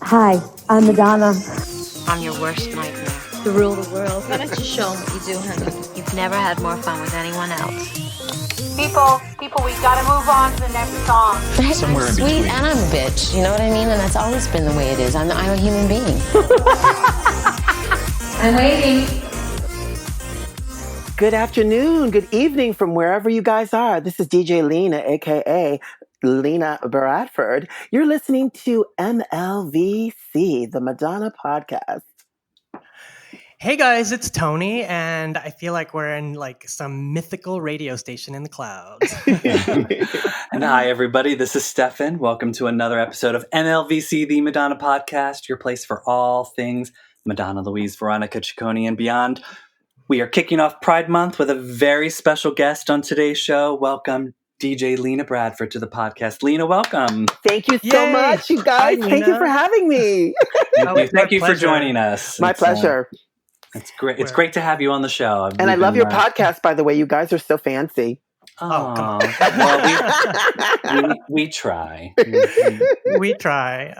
Hi, I'm Madonna. I'm your worst nightmare. To rule the world. Why don't you show them what you do, honey? You've never had more fun with anyone else. People, we gotta move on to the next song. I'm sweet and I'm a bitch, you know what I mean? And that's always been the way it is. I'm a human being. I'm waiting. Good afternoon, good evening from wherever you guys are. This is DJ Lina, aka Lena Bradford. You're listening to MLVC, the Madonna podcast. Hey guys, it's Tony, and I feel like we're in like some mythical radio station in the clouds. And hi everybody, this is Stefan. Welcome to another episode of MLVC, the Madonna podcast, your place for all things Madonna, Louise, Veronica, Ciccone, and beyond. We are kicking off Pride Month with a very special guest on today's show. Welcome, DJ Lina Bradford, to the podcast. Lena, welcome. Thank you so much, you guys. Hi, Thank you for having me. Thank you for joining us. My pleasure. It's great. It's great to have you on the show. And I love your podcast, by the way. You guys are so fancy. Oh, come on. Well, we try. We try.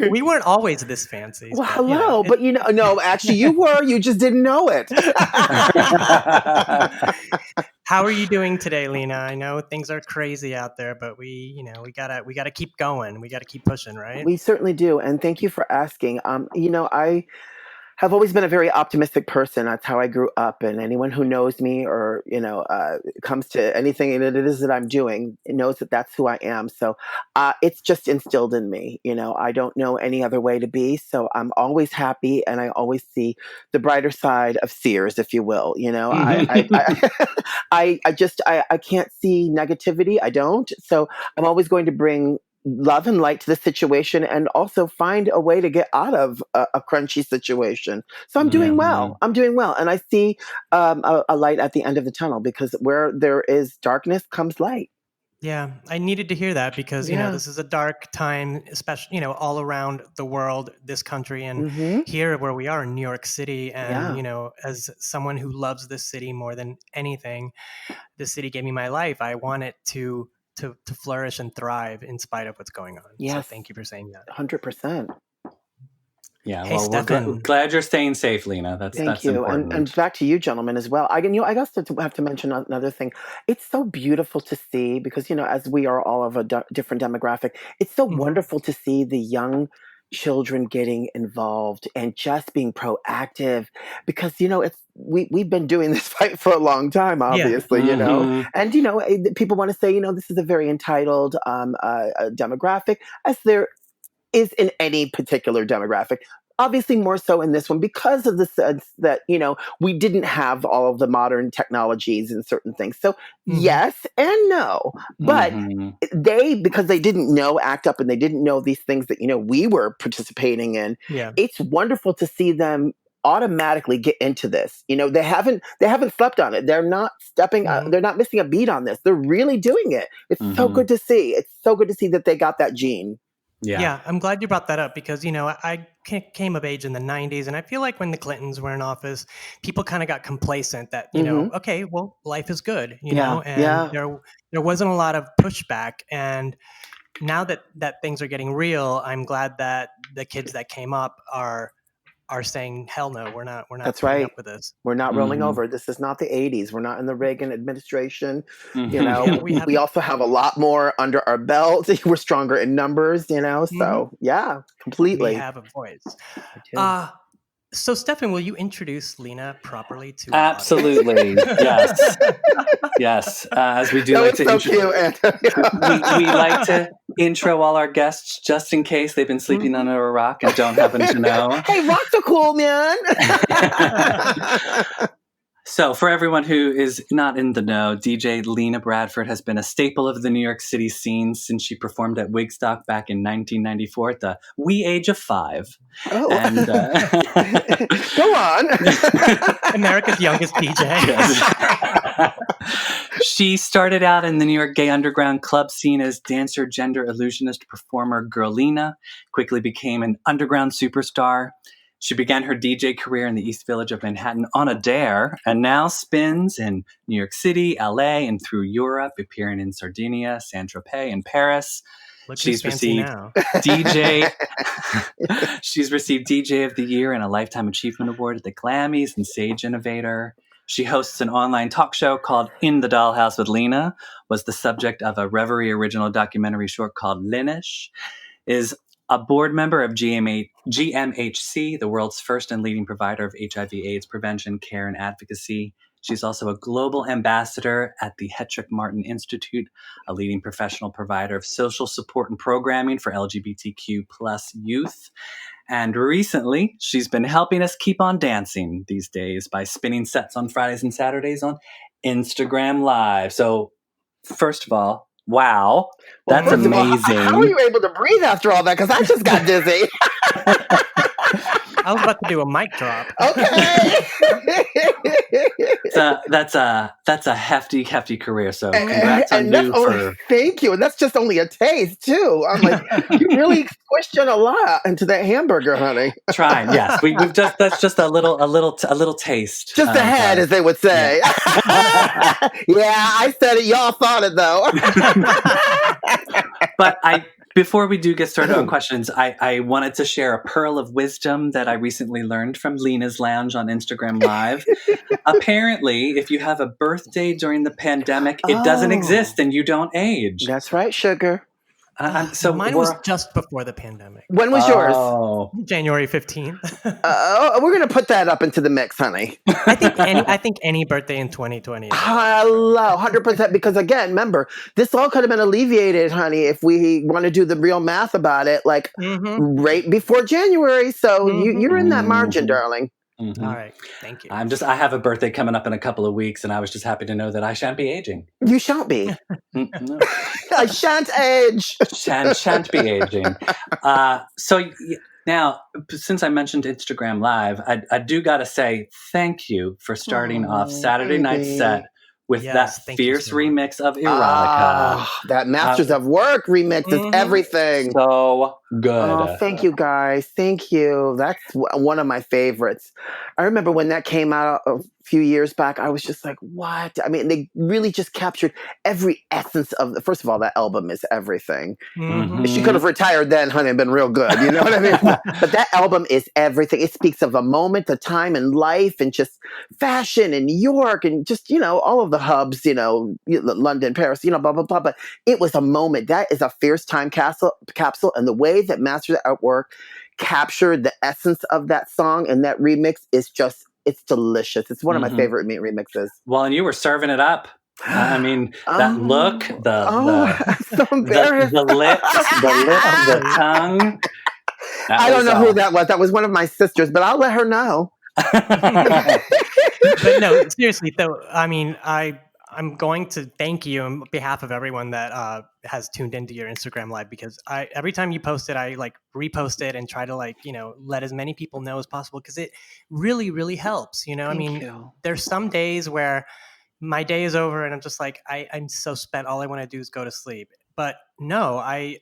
We weren't always this fancy. Well, hello. But no, actually you were. You just didn't know it. How are you doing today, Lena? I know things are crazy out there, but we gotta keep going. We gotta keep pushing, right? We certainly do. And thank you for asking. I have always been a very optimistic person. That's how I grew up. And anyone who knows me or, comes to anything that it is that I'm doing knows that that's who I am. So it's just instilled in me. I don't know any other way to be. So I'm always happy. And I always see the brighter side of Sears, if you will. I can't see negativity. I don't. So I'm always going to bring love and light to the situation and also find a way to get out of a crunchy situation. So I'm doing well. I'm doing well. And I see a light at the end of the tunnel, because where there is darkness comes light. Yeah, I needed to hear that because, this is a dark time, especially, all around the world, this country, and here where we are in New York City. And, as someone who loves this city more than anything, this city gave me my life. I want it to flourish and thrive in spite of what's going on. Yes. So thank you for saying that. 100%. Yeah, hey, well, we're glad you're staying safe, Lena. That's you. important. And back to you, gentlemen, as well. I guess have to mention another thing. It's so beautiful to see because, as we are all of a different demographic, it's so wonderful to see the young children getting involved and just being proactive, because we've been doing this fight for a long time, obviously. And people want to say this is a very entitled demographic, as there is in any particular demographic. Obviously more so in this one because of the sense that we didn't have all of the modern technologies and certain things. So yes and no, but because they didn't know ACT UP and they didn't know these things that we were participating in. Yeah. It's wonderful to see them automatically get into this. They haven't slept on it. They're not stepping they're not missing a beat on this. They're really doing it. It's so good to see. It's so good to see that they got that gene. Yeah, I'm glad you brought that up because, I came of age in the 90s, and I feel like when the Clintons were in office, people kind of got complacent that, okay, well, life is good, and there wasn't a lot of pushback. And now that things are getting real, I'm glad that the kids that came up are saying, hell no, we're not That's right. up with this. We're not rolling over. This is not the 80s. We're not in the Reagan administration. We also have a lot more under our belt. We're stronger in numbers, so yeah, completely. We have a voice. So Stefan, will you introduce Lena properly to Absolutely. Yes. As we do that like was to so we like to intro all our guests just in case they've been sleeping under a rock and don't happen to know. Hey, rocks are cool, man. So for everyone who is not in the know, DJ Lina Bradford has been a staple of the New York City scene since she performed at Wigstock back in 1994 at the wee age of 5. Oh. And, go on. America's youngest DJ. Yes. She started out in the New York gay underground club scene as dancer, gender illusionist, performer Girl Lina, quickly became an underground superstar. She began her DJ career in the East Village of Manhattan on a dare, and now spins in New York City, LA, and through Europe, appearing in Sardinia, Saint-Tropez, and Paris. Look She's who's fancy received now. DJ. She's received DJ of the Year and a Lifetime Achievement Award at the Grammys and Sage Innovator. She hosts an online talk show called In the Dollhouse with Lena, was the subject of a Reverie original documentary short called Linish, is a board member of GMHC, the world's first and leading provider of HIV/AIDS prevention, care, and advocacy. She's also a global ambassador at the Hetrick Martin Institute, a leading professional provider of social support and programming for LGBTQ plus youth. And recently, she's been helping us keep on dancing these days by spinning sets on Fridays and Saturdays on Instagram Live. So, first of all, wow, that's amazing. How are you able to breathe after all that? Because I just got dizzy. I was about to do a mic drop. Okay. That's a hefty career. So congrats on you thank you. And that's just only a taste too. I'm like, you really squished in a lot into that hamburger, honey. Trying, yes. We've just that's just a little taste. Just a head, as they would say. Yeah. Yeah, I said it. Y'all thought it though. But before we do get started on questions, I wanted to share a pearl of wisdom that I recently learned from Lena's Lounge on Instagram Live. Apparently, if you have a birthday during the pandemic, it doesn't exist and you don't age. That's right, sugar. So mine was just before the pandemic. When was yours? January 15th. We're going to put that up into the mix, honey. I think any birthday in 2020. Hello, 100%. Because again, remember, this all could have been alleviated, honey, if we want to do the real math about it, like right before January. So you're in that margin, darling. Mm-hmm. All right. Thank you. I have a birthday coming up in a couple of weeks, and I was just happy to know that I shan't be aging. You shan't be. No. I shan't age. Shan't be aging. So now, since I mentioned Instagram Live, I do got to say thank you for starting off Saturday night's set with that fierce remix of Erotica. That Masters of Work remix is everything. So good. Oh, thank you, guys. Thank you. That's one of my favorites. I remember when that came out a few years back, I was just like, what? I mean, they really just captured every essence of first of all, that album is everything. She could have retired then, honey, and been real good. You know what I mean? But that album is everything. It speaks of a moment, a time in life, and just fashion in New York and just, all of the hubs, London, Paris, blah, blah, blah. But it was a moment. That is a fierce time capsule. And the way that Masters at Work captured the essence of that song and that remix is just, it's delicious. It's one of my favorite remixes. Well, and you were serving it up. I mean, that look, so embarrassed. the lips, the tongue. I don't know who that was. That was one of my sisters, but I'll let her know. But no, seriously, though, I mean, I'm going to thank you on behalf of everyone that has tuned into your Instagram Live, because every time you post it, I repost it and try to let as many people know as possible, because it really, really helps. Thank you. There's some days where my day is over and I'm just like, I'm so spent. All I want to do is go to sleep. But no, I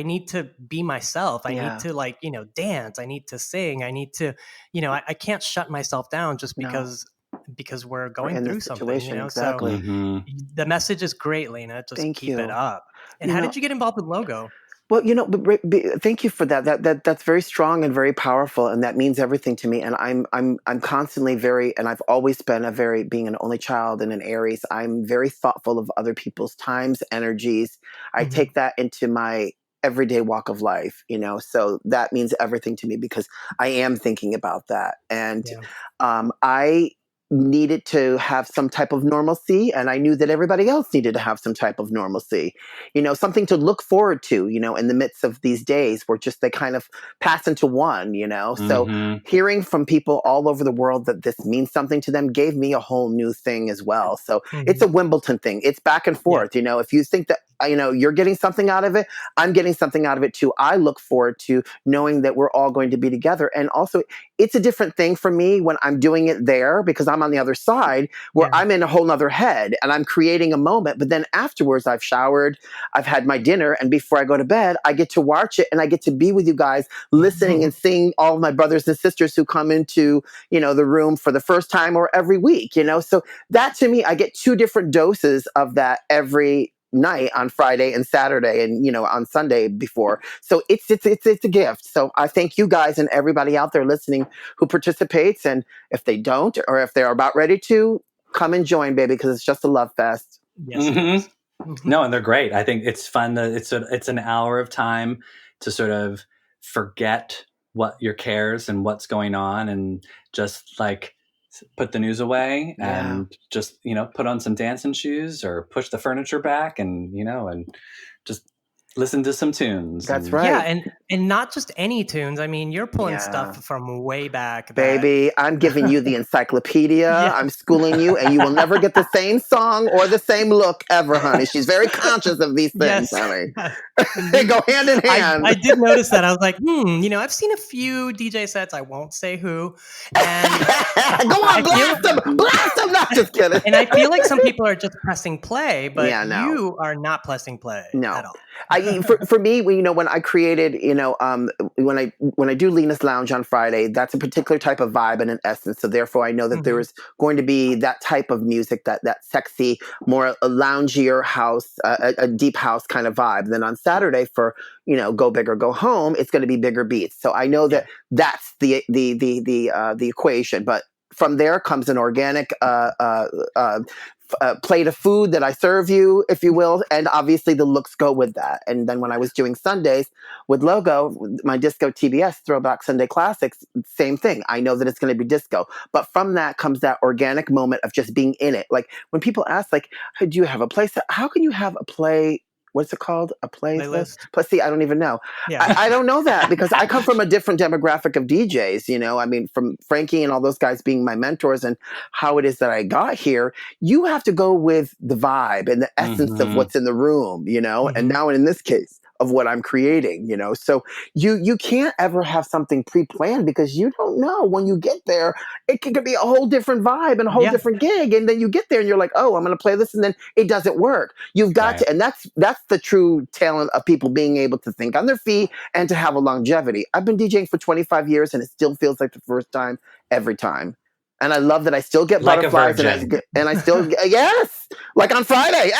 need to be myself. I need to dance. I need to sing. I need to, I can't shut myself down just because we're going through something, exactly. So the message is great, Lena. Just keep it up. And how did you get involved with Logo? Well, thank you for that. That's very strong and very powerful, and that means everything to me. And I'm constantly and I've always been being an only child and an Aries. I'm very thoughtful of other people's times, energies. I take that into my everyday walk of life, so that means everything to me because I am thinking about that. And I needed to have some type of normalcy, and I knew that everybody else needed to have some type of normalcy, something to look forward to, in the midst of these days where just they kind of pass into one, so hearing from people all over the world that this means something to them gave me a whole new thing as well. So it's a Wimbledon thing. It's back and forth. If you think that you're getting something out of it. I'm getting something out of it too. I look forward to knowing that we're all going to be together. And also, it's a different thing for me when I'm doing it there because I'm on the other side where I'm in a whole nother head and I'm creating a moment. But then afterwards, I've showered, I've had my dinner, and before I go to bed, I get to watch it and I get to be with you guys listening and seeing all of my brothers and sisters who come into, the room for the first time or every week, So that to me, I get 2 different doses of that every night on Friday and Saturday and on Sunday before. So it's a gift. So I thank you guys and everybody out there listening who participates, and if they don't or if they're about ready to, come and join, baby, because it's just a love fest. Yes. No, and they're great. I think it's fun that it's an hour of time to sort of forget what your cares and what's going on and just like put the news away and just, put on some dancing shoes or push the furniture back and, and just listen to some tunes. That's right. Yeah, and not just any tunes. I mean, you're pulling stuff from way back. Baby, I'm giving you the encyclopedia. I'm schooling you, and you will never get the same song or the same look ever, honey. She's very conscious of these things, honey. They go hand in hand. I did notice that. I was like, I've seen a few DJ sets. I won't say who. And go on, blast them! Blast them! Not just kidding. And I feel like some people are just pressing play, but you are not pressing play at all. For me, when I created, when I do Lena's Lounge on Friday, that's a particular type of vibe and an essence. So therefore, I know that there is going to be that type of music, that sexy, more a loungier house, a deep house kind of vibe. Then on Saturday for Go Big or Go Home, it's going to be bigger beats. So I know that that's the equation, but from there comes an organic plate of food that I serve you, if you will, and obviously the looks go with that. And then when I was doing Sundays with Logo, my disco TBS Throwback Sunday Classics, same thing. I know that it's going to be disco, but from that comes that organic moment of just being in it. Like when people ask, like, hey, do you have a place? How can you have a play? What's it called? A playlist? Plus, see, I don't even know. Yeah. I don't know that because I come from a different demographic of DJs, I mean, from Frankie and all those guys being my mentors and how it is that I got here, you have to go with the vibe and the essence of what's in the room, and now in this case, of what I'm creating, So you can't ever have something pre-planned because you don't know when you get there. It could be a whole different vibe and a whole different gig. And then you get there and you're like, oh, I'm going to play this. And then it doesn't work. You've got to, and that's the true talent of people being able to think on their feet and to have a longevity. I've been DJing for 25 years and it still feels like the first time every time. And I love that I still get like butterflies and I still, yes, like on Friday.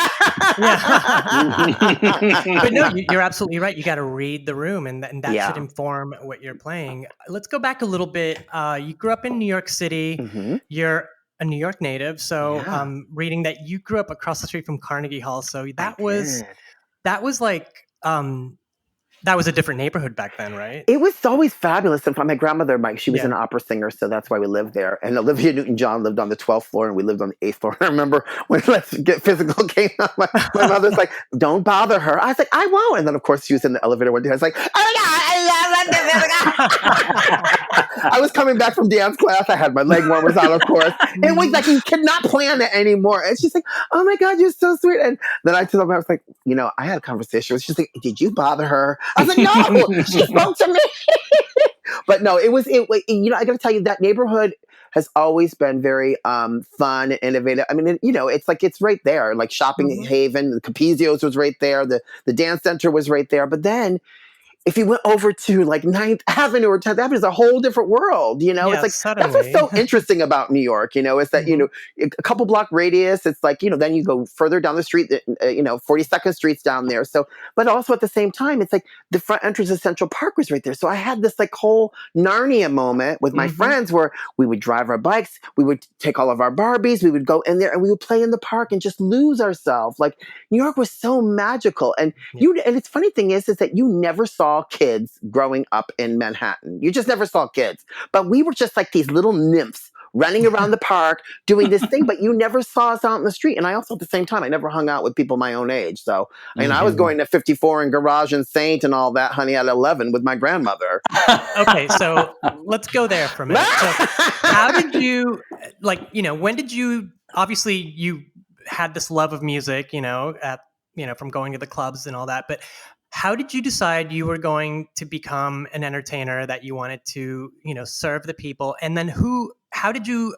But no, you're absolutely right. You got to read the room and that should inform what you're playing. Let's go back a little bit. You grew up in New York City. You're a New York native. So reading that you grew up across the street from Carnegie Hall. So that was like, that was a different neighborhood back then, right? It was always fabulous. And my grandmother, she was an opera singer, so that's why we lived there. And Olivia Newton-John lived on the 12th floor, and we lived on the 8th floor. I remember when Let's Get Physical came out, my mother's like, don't bother her. I was like, I won't. And then, of course, she was in the elevator one day. I was like, oh, my God, I love Let's Get Physical. I was coming back from dance class. I had my leg warmers on, of course. It was like, you cannot plan it anymore. And she's like, oh, my God, you're so sweet. And then I told her, I was like, I had a conversation. She's like, did you bother her? I was like, no, she spoke to me. But no, I got to tell you, that neighborhood has always been very fun and innovative. I mean, it's right there. Like Shopping Haven, the Capizio's was right there. The dance center was right there. But then if you went over to like 9th Avenue or 10th Avenue, it's a whole different world, It's like, suddenly. That's what's so interesting about New York, It's that, a couple block radius, it's like, then you go further down the street, 42nd Street's down there. So, but also at the same time, it's like the front entrance of Central Park was right there. So I had this like whole Narnia moment with my friends where we would drive our bikes, we would take all of our Barbies, we would go in there and we would play in the park and just lose ourselves. Like New York was so magical. And and it's funny thing is that you never saw kids growing up in Manhattan. You just never saw kids. But we were just like these little nymphs running around the park doing this thing, but you never saw us out in the street. And I also, at the same time, I never hung out with people my own age. So, I was going to 54 and Garage and Saint and all that, honey, at 11 with my grandmother. Okay, so let's go there for a minute. So how did you, when did you, obviously you had this love of music, at from going to the clubs and all that. But how did you decide you were going to become an entertainer, that you wanted to, serve the people? And then how did you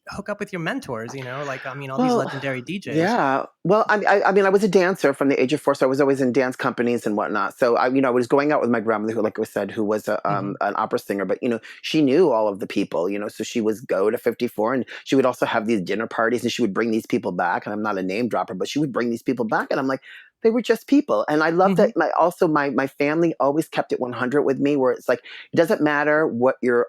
hook up with your mentors, all these legendary DJs? Yeah. Well, I was a dancer from the age of 4, so I was always in dance companies and whatnot. So I was going out with my grandmother, who, like I said, who was an opera singer, but she knew all of the people, so she was go to 54, and she would also have these dinner parties, and she would bring these people back. And I'm not a name dropper, but she would bring these people back, and I'm like, they were just people. And I love that my family always kept it 100 with me, where it's like, it doesn't matter what your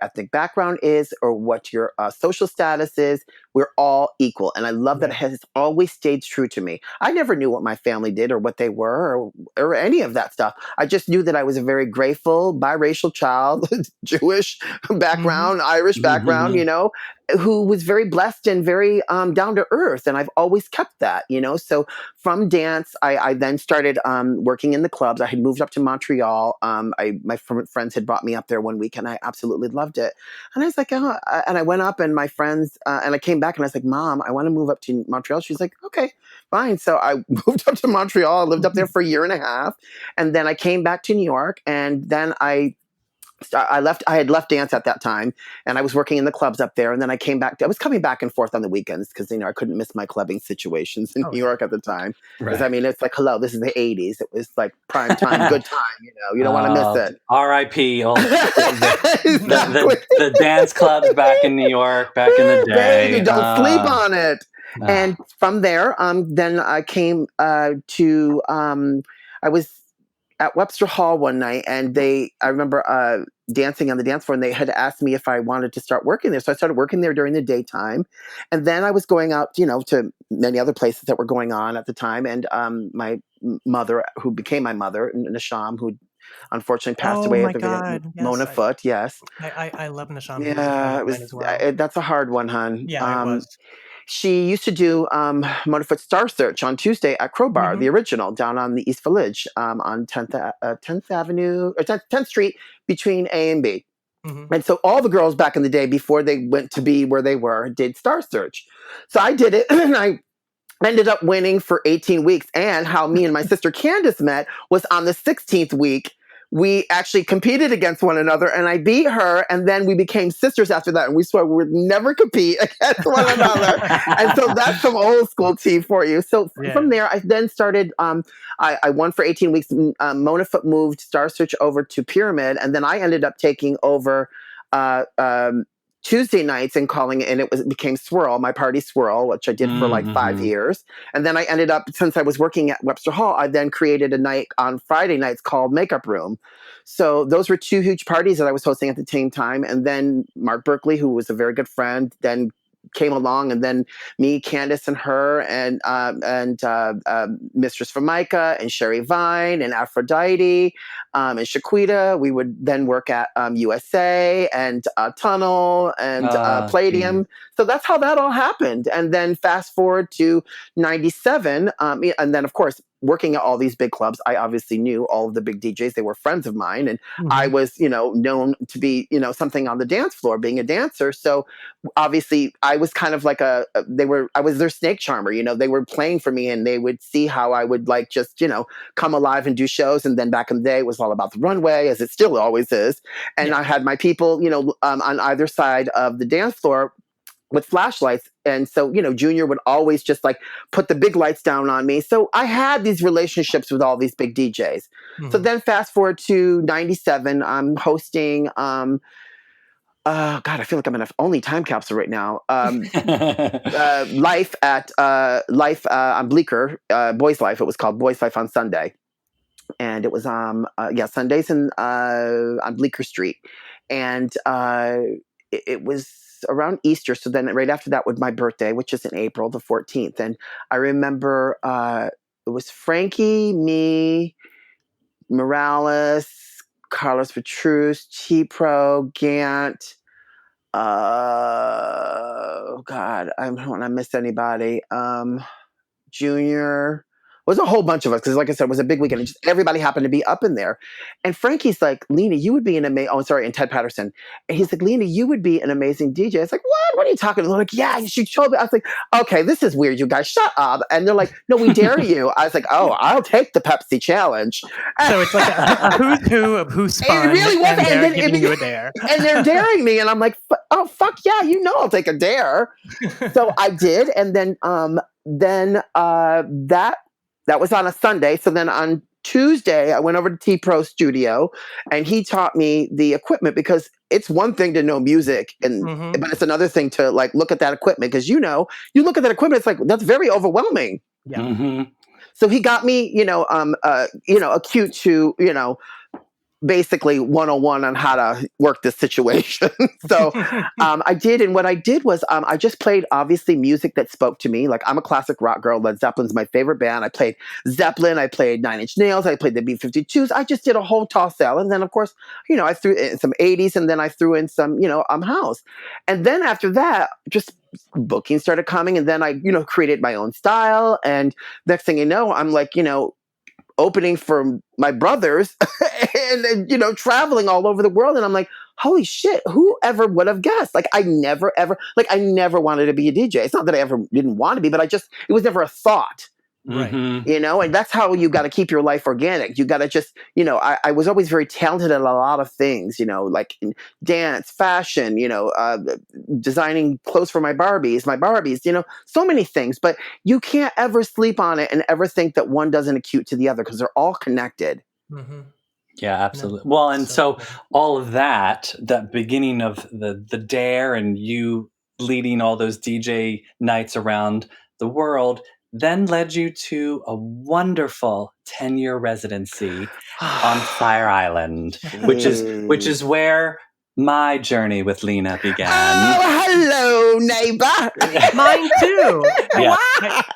ethnic background is or what your social status is. We're all equal. And I love that it has always stayed true to me. I never knew what my family did or what they were or any of that stuff. I just knew that I was a very grateful, biracial child, Jewish background, Irish background, who was very blessed and very down to earth. And I've always kept that, So from dance, I then started working in the clubs. I had moved up to Montreal. My friends had brought me up there one week, and I absolutely loved it. And I was like, and I went up, and my friends, and I came back, and I was like, Mom, I want to move up to Montreal. She's like, okay, fine. So I moved up to Montreal. I lived up there for a year and a half. And then I came back to New York, and then I had left dance at that time, and I was working in the clubs up there. And then I came back. I was coming back and forth on the weekends because, I couldn't miss my clubbing situations in New York at the time. Because, it's like, hello, this is the 80s. It was like prime time, good time, you don't want to miss it. R.I.P. The dance clubs back in New York, back in the day. Baby, don't sleep on it. And from there, then I came to, I was at Webster Hall one night, and I remember dancing on the dance floor, and they had asked me if I wanted to start working there. So I started working there during the daytime. And then I was going out, to many other places that were going on at the time. And my mother, who became my mother, Nisham, who unfortunately passed away at the beginning. Mona Foote, yes. I love Nisham. Yeah, it was, as well. That's a hard one, hon. Yeah, it was. She used to do Mona Foote Star Search on Tuesday at Crowbar, the original, down on the East Village on 10th Avenue, or 10th Street between A and B. And so all the girls back in the day, before they went to be where they were, did Star Search. So I did it, and I ended up winning for 18 weeks. And how me and my sister Candace met was on the 16th week. We actually competed against one another, and I beat her, and then we became sisters after that, and we swore we would never compete against one another. And so that's some old school tea for you. So from there, I then started, I won for 18 weeks. Mona Foote moved Star Search over to Pyramid, and then I ended up taking over Tuesday nights and calling it, and it became Swirl, my party Swirl, which I did for like 5 years. And then I ended up, since I was working at Webster Hall, I then created a night on Friday nights called Makeup Room. So those were 2 huge parties that I was hosting at the same time. And then Mark Berkeley, who was a very good friend, then came along, and then me, Candace, and her, and Mistress Formica, and Sherry Vine, and Aphrodite, and Shaquita. We would then work at USA and Tunnel and Palladium. So that's how that all happened. And then fast forward to 97, and then of course, working at all these big clubs, I obviously knew all of the big DJs. They were friends of mine, and I was, known to be, something on the dance floor, being a dancer. So obviously, I was kind of like I was their snake charmer. They were playing for me, and they would see how I would like just, come alive and do shows. And then back in the day, it was all about the runway, as it still always is. And I had my people, on either side of the dance floor with flashlights. And so, Junior would always just like put the big lights down on me. So I had these relationships with all these big DJs. So then fast forward to 97, I'm hosting, God, I feel like I'm in an only time capsule right now. Life on Bleecker, Boys Life. It was called Boys Life on Sunday. And it was, Sundays on Bleecker Street. And it was around Easter. So then right after that was my birthday, which is in April the 14th. And I remember it was Frankie, me, Morales, Carlos Petrus, T-Pro, Gant. God, I don't want to miss anybody. Junior, was a whole bunch of us because, like I said, it was a big weekend. And just everybody happened to be up in there. And Frankie's like, Lena, you would be an amazing. Oh, sorry, and Ted Patterson. And he's like, Lena, you would be an amazing DJ. It's like, what? What are you talking about? They're like, yeah, she told me. I was like, okay, this is weird, you guys. Shut up. And they're like, no, we dare you. I was like, oh, I'll take the Pepsi challenge. So it's like a who's who of who's fun. It really was. And they're giving you a dare. And they're daring me. And I'm like, oh, fuck yeah, you know I'll take a dare. So I did. And then that was on a Sunday. So then on Tuesday, I went over to T-Pro Studio and he taught me the equipment, because it's one thing to know music, but it's another thing to like look at that equipment, because you look at that equipment, it's like, that's very overwhelming. Yeah. Mm-hmm. So he got me, acute to, basically 101 on how to work this situation. So I did. And what I did was I just played, obviously, music that spoke to me. Like, I'm a classic rock girl. Led Zeppelin's my favorite band. I played Zeppelin. I played Nine Inch Nails. I played the B-52s. I just did a whole toss out. And then, of course, I threw in some 80s, and then I threw in some, house. And then after that, just bookings started coming. And then I, created my own style. And next thing you know, I'm like, opening for my brothers and traveling all over the world. And I'm like, holy shit, whoever would have guessed? Like, I never wanted to be a DJ. It's not that I ever didn't want to be, but it was never a thought. Right. And that's how you got to keep your life organic. You got to just, I was always very talented at a lot of things, like in dance, fashion, designing clothes for my Barbies, so many things, but you can't ever sleep on it and ever think that one doesn't acute to the other, because they're all connected. Mm-hmm. Yeah, absolutely. Well, and so all of that beginning of the dare and you leading all those DJ nights around the world then led you to a wonderful 10-year residency on Fire Island, which is where my journey with Lena began. Oh, hello, neighbor. Mine too. Yeah.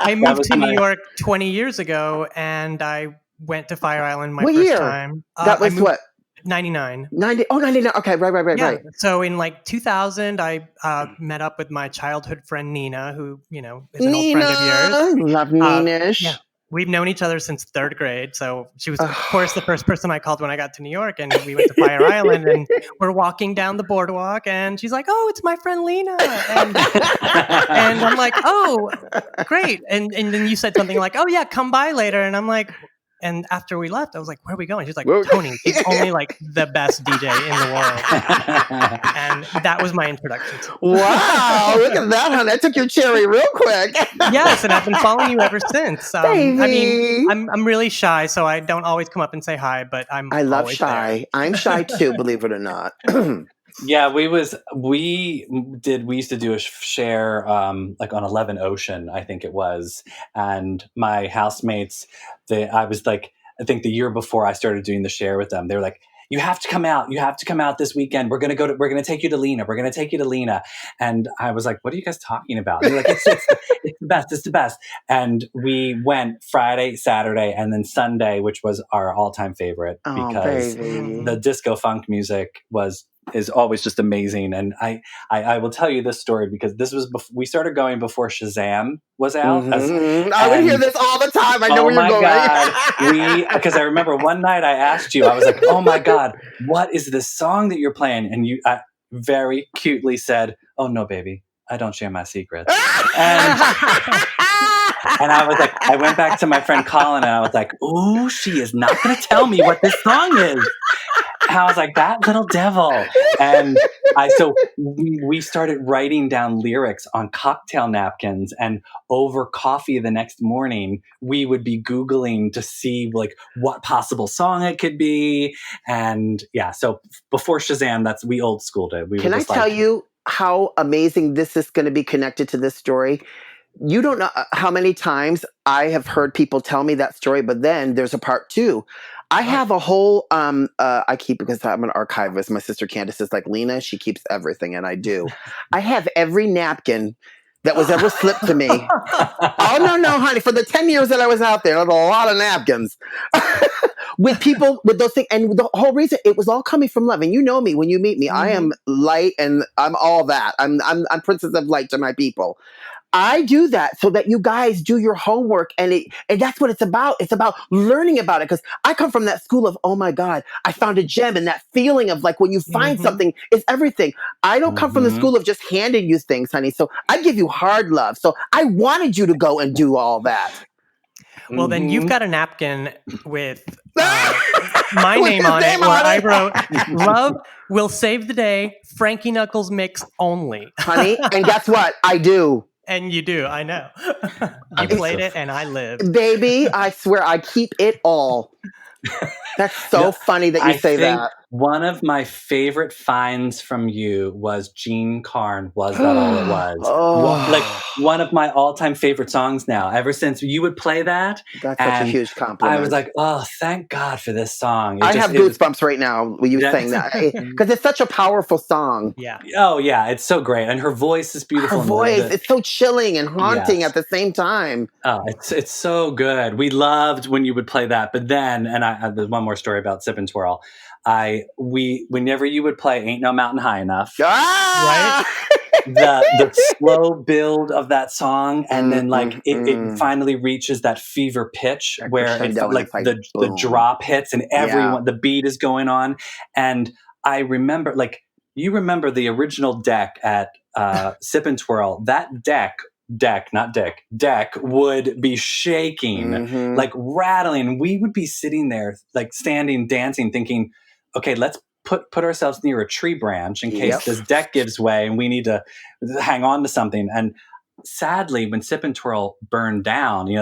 I moved to New York 20 years ago, and I went to Fire Island what first year? time. That was what? 99. 99. Okay, right. Yeah. So in 2000, I met up with my childhood friend Nina, who is an old friend of yours. Love Nina-ish. Yeah. We've known each other since third grade. So she was, of course, the first person I called when I got to New York, and we went to Fire Island, and we're walking down the boardwalk, and she's like, "Oh, it's my friend Lena," and I'm like, "Oh, great!" And then you said something like, "Oh yeah, come by later," and I'm like. And after we left, I was like, where are we going? She's like, Tony, he's only the best DJ in the world. And that was my introduction. Wow, look at that, honey. I took your cherry real quick. Yes, and I've been following you ever since. Baby. I mean, I'm really shy, so I don't always come up and say hi, but I love shy. There. I'm shy too, believe it or not. Yeah, we used to do a share on 11 Ocean, I think it was, and my housemates, I think the year before I started doing the share with them, they were like, you have to come out this weekend. We're going to take you to Lena. And I was like, what are you guys talking about? And they're like, it's the best. And we went Friday, Saturday, and then Sunday, which was our all-time favorite, because the disco funk music is always just amazing. And I will tell you this story, because this was we started going before Shazam was out. I would hear this all the time. I know where you're going. God. Because I remember one night I asked you, I was like, oh my God, what is this song that you're playing? And you very cutely said, oh no, baby, I don't share my secrets. And I was like, I went back to my friend Colin, and I was like, ooh, she is not going to tell me what this song is. And I was like, that little devil. And so we started writing down lyrics on cocktail napkins, and over coffee the next morning, we would be Googling to see what possible song it could be. And yeah, so before Shazam, we old schooled it. Can I tell you how amazing this is going to be connected to this story? You don't know how many times I have heard people tell me that story, but then there's a part two. I have a whole, I keep, because I'm an archivist. My sister Candace is like, Lena, she keeps everything, and I do. I have every napkin that was ever slipped to me. Oh, no, honey. For the 10 years that I was out there, I had a lot of napkins. With people, with those things. And the whole reason, it was all coming from love. And you know me, when you meet me, I am light, and I'm all that. I'm Princess of Light to my people. I do that so that you guys do your homework, and that's what it's about. It's about learning about it, because I come from that school of, oh my God, I found a gem, and that feeling of like when you find something is everything. I don't come from the school of just handing you things, honey. So I give you hard love. So I wanted you to go and do all that. Well, then you've got a napkin with my name on it, where I wrote, "Love will save the day, Frankie Knuckles mix only." Honey, and guess what? I do. And you do, I know. You played it and I lived. Baby, I swear I keep it all. That's so funny that you say that. One of my favorite finds from you was Gene Carn, Was That All It Was? Like one of my all-time favorite songs now, ever since you would play that. That's such a huge compliment. I was like, oh, thank God for this song. I have goosebumps right now when you saying that, because it's such a powerful song. Yeah. Oh, yeah. It's so great. And her voice is beautiful. Her voice, it's so chilling and haunting at the same time. Oh, it's so good. We loved when you would play that. But then, and there's one more story about Sip and Twirl. Whenever you would play Ain't No Mountain High Enough, right? the slow build of that song, and then like it finally reaches that fever pitch where it's like the drop hits and everyone, the beat is going on. And I remember, like, you remember the original deck at Sip and Twirl, that deck would be shaking, like rattling. We would be sitting there, like standing, dancing, thinking, okay, let's put ourselves near a tree branch in case this deck gives way and we need to hang on to something. And sadly, when Sip and Twirl burned down, it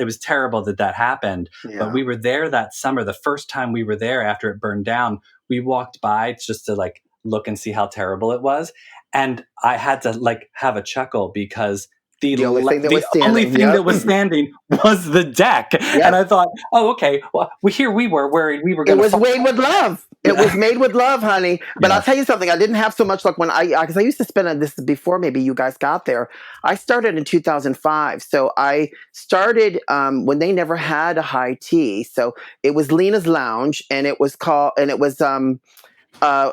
was terrible that happened. But we were there that summer. The first time we were there after it burned down, we walked by just to like look and see how terrible it was. And I had to like have a chuckle because the only thing that was standing was the deck. And I thought, oh, okay, well, here we were worried we were going to... It was made with love. It was made with love, honey. But I'll tell you something. I didn't have so much luck when because I used to spend on this before maybe you guys got there. I started in 2005. So I started when they never had a high tea. So it was Lena's Lounge, and it was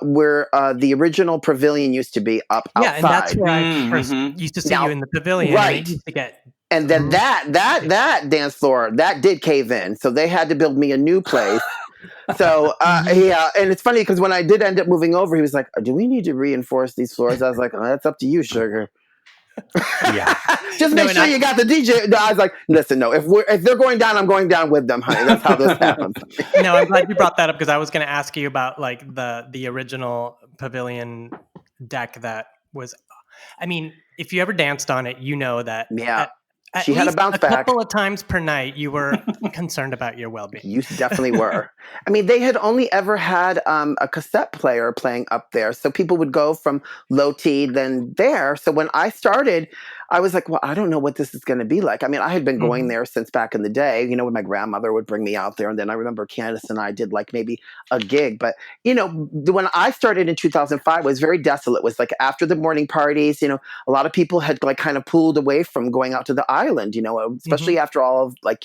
where the original pavilion used to be up outside. Yeah, and that's where I first used to see you in the pavilion. Right. And used to get and then that dance floor, that did cave in. So they had to build me a new place. So, and it's funny because when I did end up moving over, he was like, do we need to reinforce these floors? I was like, oh, that's up to you, sugar. Just make sure you got the DJ. No, I was like, listen, no, if they're going down, I'm going down with them, honey. That's how this happens. No, I'm glad you brought that up because I was going to ask you about like the original pavilion deck that was. I mean, if you ever danced on it, you know that. Yeah. At she had a bounce back. A couple of times per night, you were concerned about your well-being. You definitely were. I mean, they had only ever had a cassette player playing up there. So people would go from low T then there. So when I started, I was like, well, I don't know what this is going to be like. I mean, I had been going there since back in the day, when my grandmother would bring me out there. And then I remember Candace and I did like maybe a gig. But, when I started in 2005, it was very desolate. It was like after the morning parties, a lot of people had like kind of pulled away from going out to the island, especially after all of like,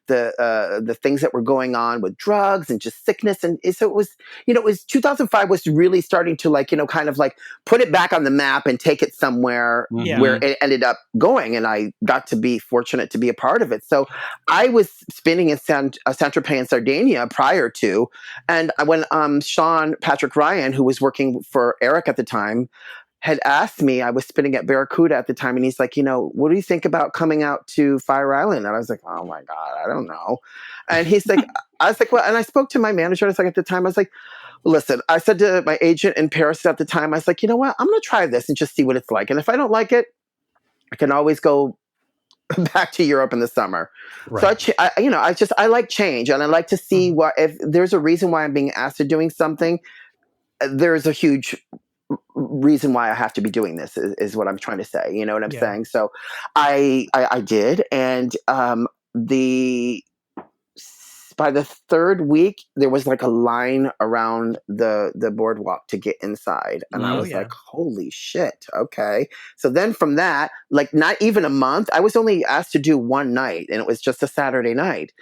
the things that were going on with drugs and just sickness. And so it was 2005 was really starting to like, kind of like put it back on the map and take it somewhere where it ended up going. And I got to be fortunate to be a part of it. So I was spinning in Saint-Tropez in Sardinia prior to, and when Sean Patrick Ryan, who was working for Eric at the time, had asked me, I was spinning at Barracuda at the time, and he's like, what do you think about coming out to Fire Island? And I was like, oh my God, I don't know. And he's like, I was like, well, and I spoke to my manager, at the time, I was like, listen, I said to my agent in Paris at the time, I was like, you know what, I'm going to try this and just see what it's like. And if I don't like it, I can always go back to Europe in the summer. Right. So I like change, and I like to see if there's a reason why I'm being asked to doing something, there's a huge reason why I have to be doing this is what I'm trying to say. You know what I'm saying? So I did. And by the third week, there was like a line around the boardwalk to get inside. And I was like, holy shit. Okay. So then from that, like not even a month, I was only asked to do one night, and it was just a Saturday night.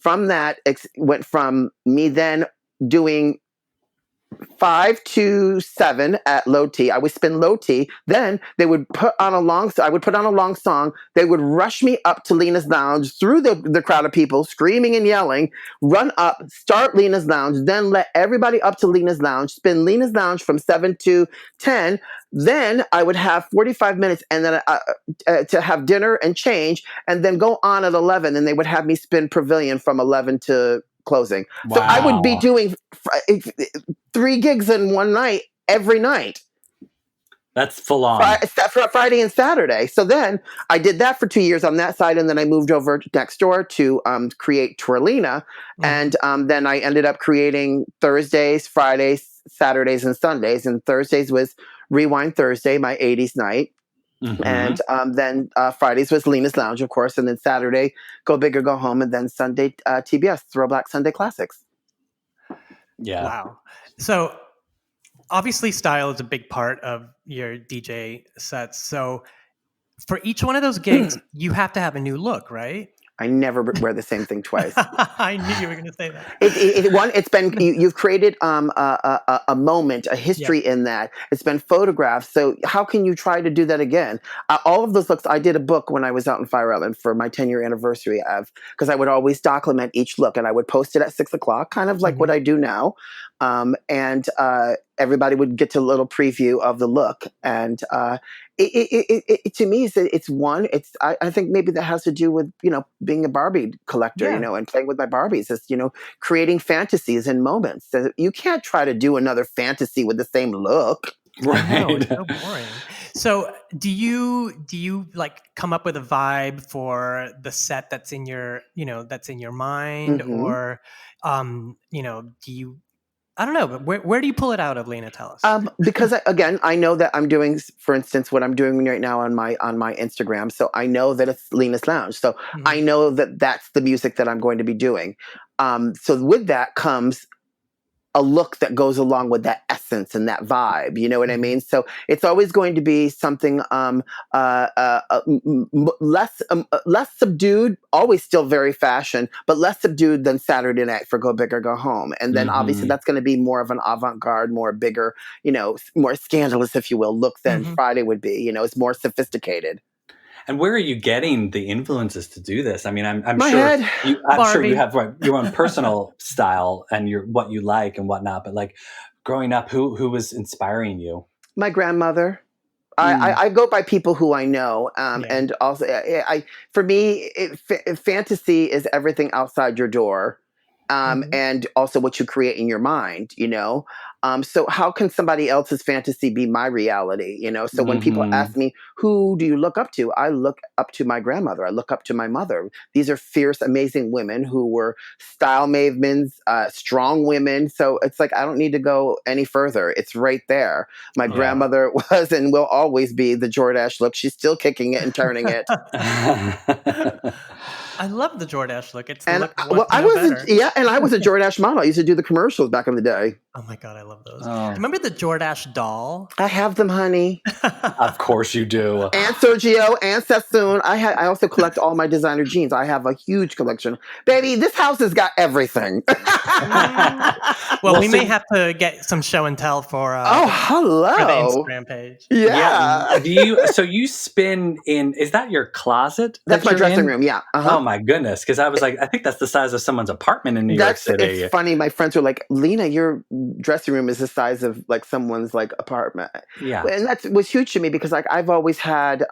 From that, went from me then doing 5 to 7 at low T. I would spin low T. Then they would I would put on a long song. They would rush me up to Lena's Lounge through the crowd of people screaming and yelling, run up, start Lena's Lounge, then let everybody up to Lena's Lounge, spin Lena's Lounge from 7 to 10. Then I would have 45 minutes and then to have dinner and change, and then go on at 11, and they would have me spin Pavilion from 11 to closing. Wow. So I would be doing 3 gigs in one night every night. That's full on. Friday and Saturday. So then I did that for 2 years on that side, and then I moved over next door to create Twirlina, and then I ended up creating Thursdays, Fridays, Saturdays, and Sundays. And Thursdays was Rewind Thursday, my 80s night. And then Fridays was Lena's Lounge, of course, and then Saturday, Go Big or Go Home, and then Sunday, TBS, Throwback Sunday Classics. Yeah. Wow. So obviously style is a big part of your DJ sets. So for each one of those gigs, you have to have a new look, right? I never wear the same thing twice. I knew you were going to say that. It's been you've created a moment, a history in that. It's been photographed. So how can you try to do that again? All of those looks. I did a book when I was out in Fire Island for my 10-year anniversary because I would always document each look, and I would post it at 6:00, kind of like what I do now. And everybody would get to a little preview of the look, and to me, I think maybe that has to do with being a Barbie collector, and playing with my Barbies. Is creating fantasies and moments. So you can't try to do another fantasy with the same look. Right. No, it's so boring. So do you like come up with a vibe for the set that's in your mind, or do you? I don't know, but where do you pull it out of, Lena? Tell us. Because I know that I'm doing, for instance, what I'm doing right now on my Instagram. So I know that it's Lena's Lounge. So I know that that's the music that I'm going to be doing. So with that comes a look that goes along with that essence and that vibe. You know what I mean? So it's always going to be something less subdued, always still very fashion, but less subdued than Saturday Night for Go Big or Go Home. And then obviously that's going to be more of an avant-garde, more bigger, more scandalous, if you will, look than Friday would be. It's more sophisticated. And where are you getting the influences to do this? I mean, I'm sure sure you have your own personal style and what you like and whatnot. But like growing up, who was inspiring you? My grandmother. I go by people who I know, and also for me, fantasy is everything outside your door. And also what you create in your mind, so how can somebody else's fantasy be my reality? So when people ask me, who do you look up to? I look up to my grandmother. I look up to my mother. These are fierce, amazing women who were style mavens, strong women. So it's like, I don't need to go any further. It's right there. My grandmother was and will always be the Jordache look. She's still kicking it and turning it. I love the Jordache look. It's and look I was a Jordache model. I used to do the commercials back in the day. Oh my God, I love those. Remember the Jordache doll? I have them, honey. Of course you do. And Sergio and Sassoon. I also collect all my designer jeans. I have a huge collection. Baby, this house has got everything. Well, we may have to get some show and tell for hello. For the Instagram page. Yeah. So you spin in, is that your closet? That's my dressing room, yeah. Oh my goodness. Because I was like, I think that's the size of someone's apartment in New York City. It's funny. My friends were like, Lena, your dressing room is the size of like someone's like apartment. Yeah. And that was huge to me because like I've always had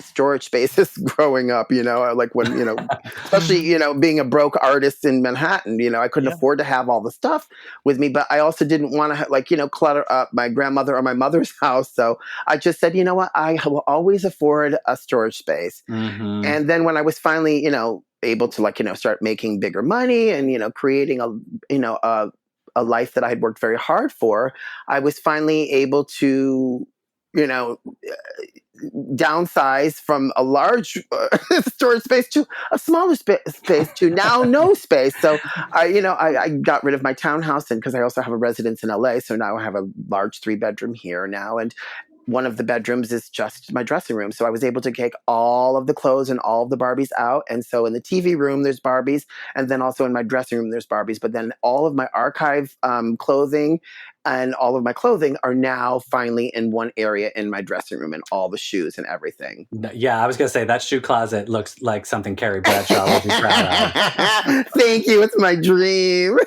storage spaces growing up, like when, especially, being a broke artist in Manhattan, I couldn't afford to have all the stuff with me, but I also didn't want to clutter up my grandmother or my mother's house. So I just said, you know what, I will always afford a storage space. And then when I was finally, able to start making bigger money and, creating a life that I had worked very hard for, I was finally able to, downsize from a large storage space to a smaller space to now no space. So I got rid of my townhouse, and because I also have a residence in LA, so now I have a large 3-bedroom here now, and one of the bedrooms is just my dressing room. So I was able to take all of the clothes and all of the Barbies out. And so in the TV room, there's Barbies. And then also in my dressing room, there's Barbies. But then all of my archive clothing and all of my clothing are now finally in one area in my dressing room, and all the shoes and everything. Yeah, I was going to say that shoe closet looks like something Carrie Bradshaw would be proud of. Thank you. It's my dream.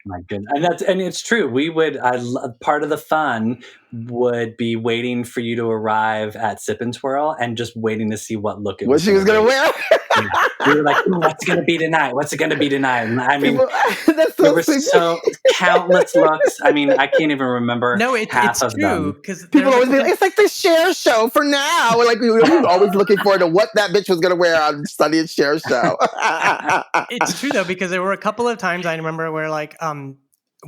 My goodness. And it's true. We would, part of the fun would be waiting for you to arrive at Sip and Twirl and just waiting to see what look it what was. What she was going to wear? We were like, what's going to be tonight? What's it going to be tonight? And I mean, that's there were so countless looks. I mean, I can't even remember half of them. Because people always be like, it's like the Cher show for now. We're like, we were always looking forward to what that bitch was going to wear on Sunny and Cher show. It's true though, because there were a couple of times I remember where like,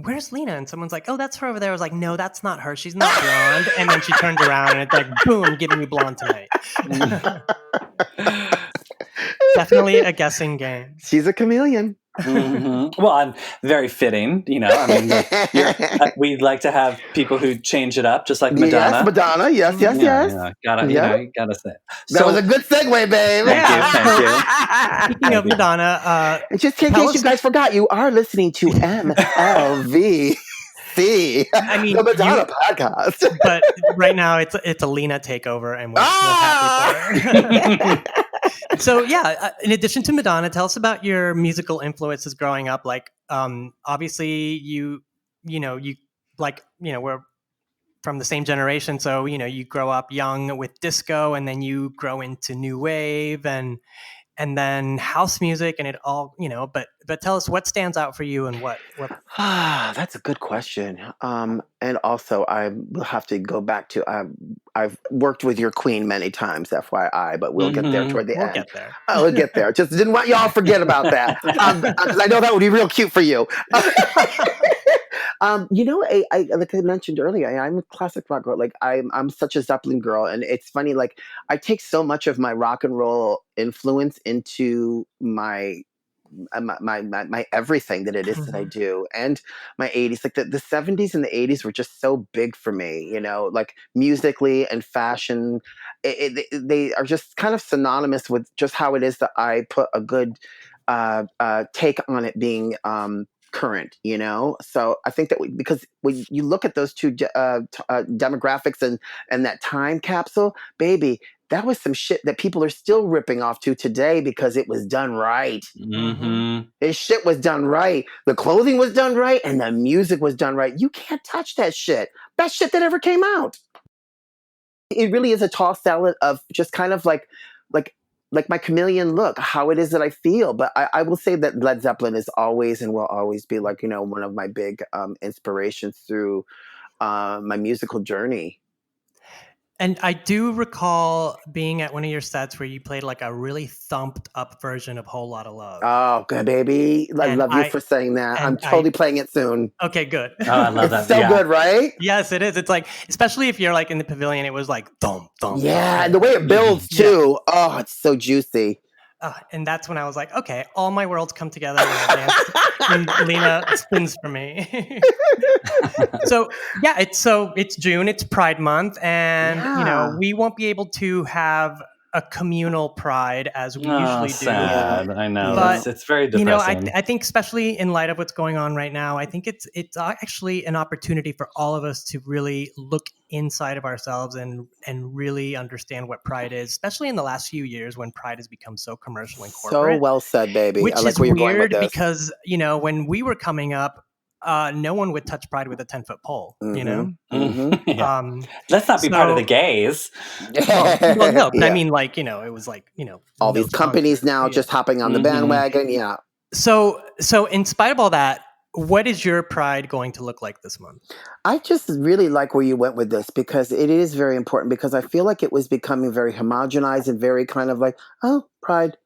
where's Lena? And someone's like, oh, that's her over there. I was like, no, that's not her. She's not blonde. And then she turns around and it's like, boom, giving me blonde tonight. Definitely a guessing game. She's a chameleon. Mm-hmm. Well, I'm very fitting, you know. I mean, we'd like to have people who change it up, just like Madonna. Yes, Madonna. Yes. Yeah, gotta say. That was a good segue, babe. Thank you. Speaking of Madonna, just in case you guys forgot, you are listening to MLVC. I mean, the Madonna podcast. But right now it's a Lena takeover, and we're happy for her. So yeah, in addition to Madonna, tell us about your musical influences growing up. Like, obviously we're from the same generation, so you grow up young with disco, and then you grow into new wave and then house music, and it all, but tell us what stands out for you and what. That's a good question. And also I will have to go back to, I've worked with your queen many times, FYI, but we'll get there toward the end. Get there. We'll get there. Just didn't want y'all to forget about that. Because I know that would be real cute for you. I like I mentioned earlier, I'm a classic rock girl. Like I'm such a Zeppelin girl, and it's funny. Like I take so much of my rock and roll influence into my everything that it is that I do, and my 80s. Like the 70s and the 80s were just so big for me. Like musically and fashion, they are just kind of synonymous with just how it is that I put a good take on it being current, so I think that because when you look at those two demographics and that time capsule, baby, that was some shit that people are still ripping off to today because it was done right. Mm-hmm. This shit was done right. The clothing was done right, and the music was done right. You can't touch that shit. Best shit that ever came out. It really is a tossed salad of just kind of like my chameleon look, how it is that I feel. But I will say that Led Zeppelin is always and will always be like, one of my big inspirations through my musical journey. And I do recall being at one of your sets where you played like a really thumped up version of Whole Lotta Love. Oh, good, baby. I love you for saying that. I'm totally playing it soon. Okay, good. Oh, I love that. It's so good, right? Yes, it is. It's like, especially if you're like in the pavilion, it was like thump, thump. Yeah, and the way it builds too. Yeah. Oh, it's so juicy. And that's when I was like, okay, all my worlds come together and I danced, and Lena spins for me. So it's June, it's Pride Month, and we won't be able to have a communal pride as we usually do. Sad. I know, but it's very depressing. I think especially in light of what's going on right now, I think it's actually an opportunity for all of us to really look inside of ourselves and really understand what pride is, especially in the last few years when pride has become so commercial and corporate. So well said, baby. Which I like is where you're going with weird this. because, when we were coming up, no one would touch pride with a 10-foot pole, Mm-hmm. Yeah. Let's not be part of the gays. Well, no, but I mean, like, it was like, all these companies now just hopping on the bandwagon. Yeah. So in spite of all that, what is your pride going to look like this month? I just really like where you went with this because it is very important, because I feel like it was becoming very homogenized and very kind of like, oh, pride.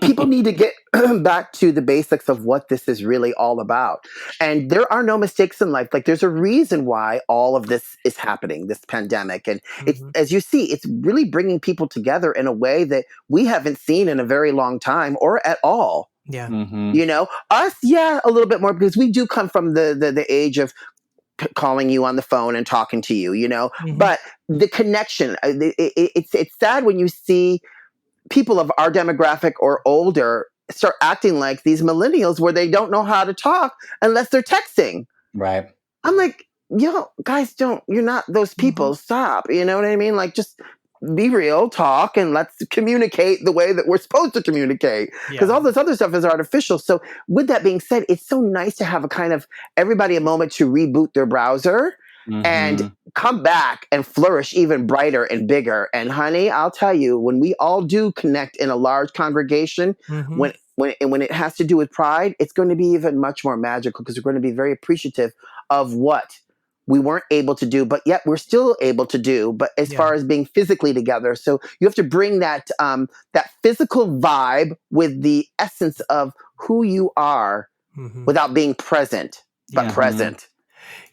People need to get back to the basics of what this is really all about. And there are no mistakes in life. Like, there's a reason why all of this is happening, this pandemic. And it's, as you see, it's really bringing people together in a way that we haven't seen in a very long time or at all. Yeah. Us, a little bit more, because we do come from the age of calling you on the phone and talking to you, Mm-hmm. but the connection, it's sad when you see people of our demographic or older start acting like these millennials where they don't know how to talk unless they're texting. Right. I'm like, guys, you're not those people. Stop. You know what I mean? Like, just be real, talk, and let's communicate the way that we're supposed to communicate. Because all this other stuff is artificial. So with that being said, it's so nice to have everybody a moment to reboot their browser and come back and flourish even brighter and bigger. And honey, I'll tell you, when we all do connect in a large congregation, when it has to do with pride, it's going to be even much more magical because we're going to be very appreciative of what we weren't able to do, but yet we're still able to do, but as far as being physically together. So you have to bring that physical vibe with the essence of who you are without being present, but present.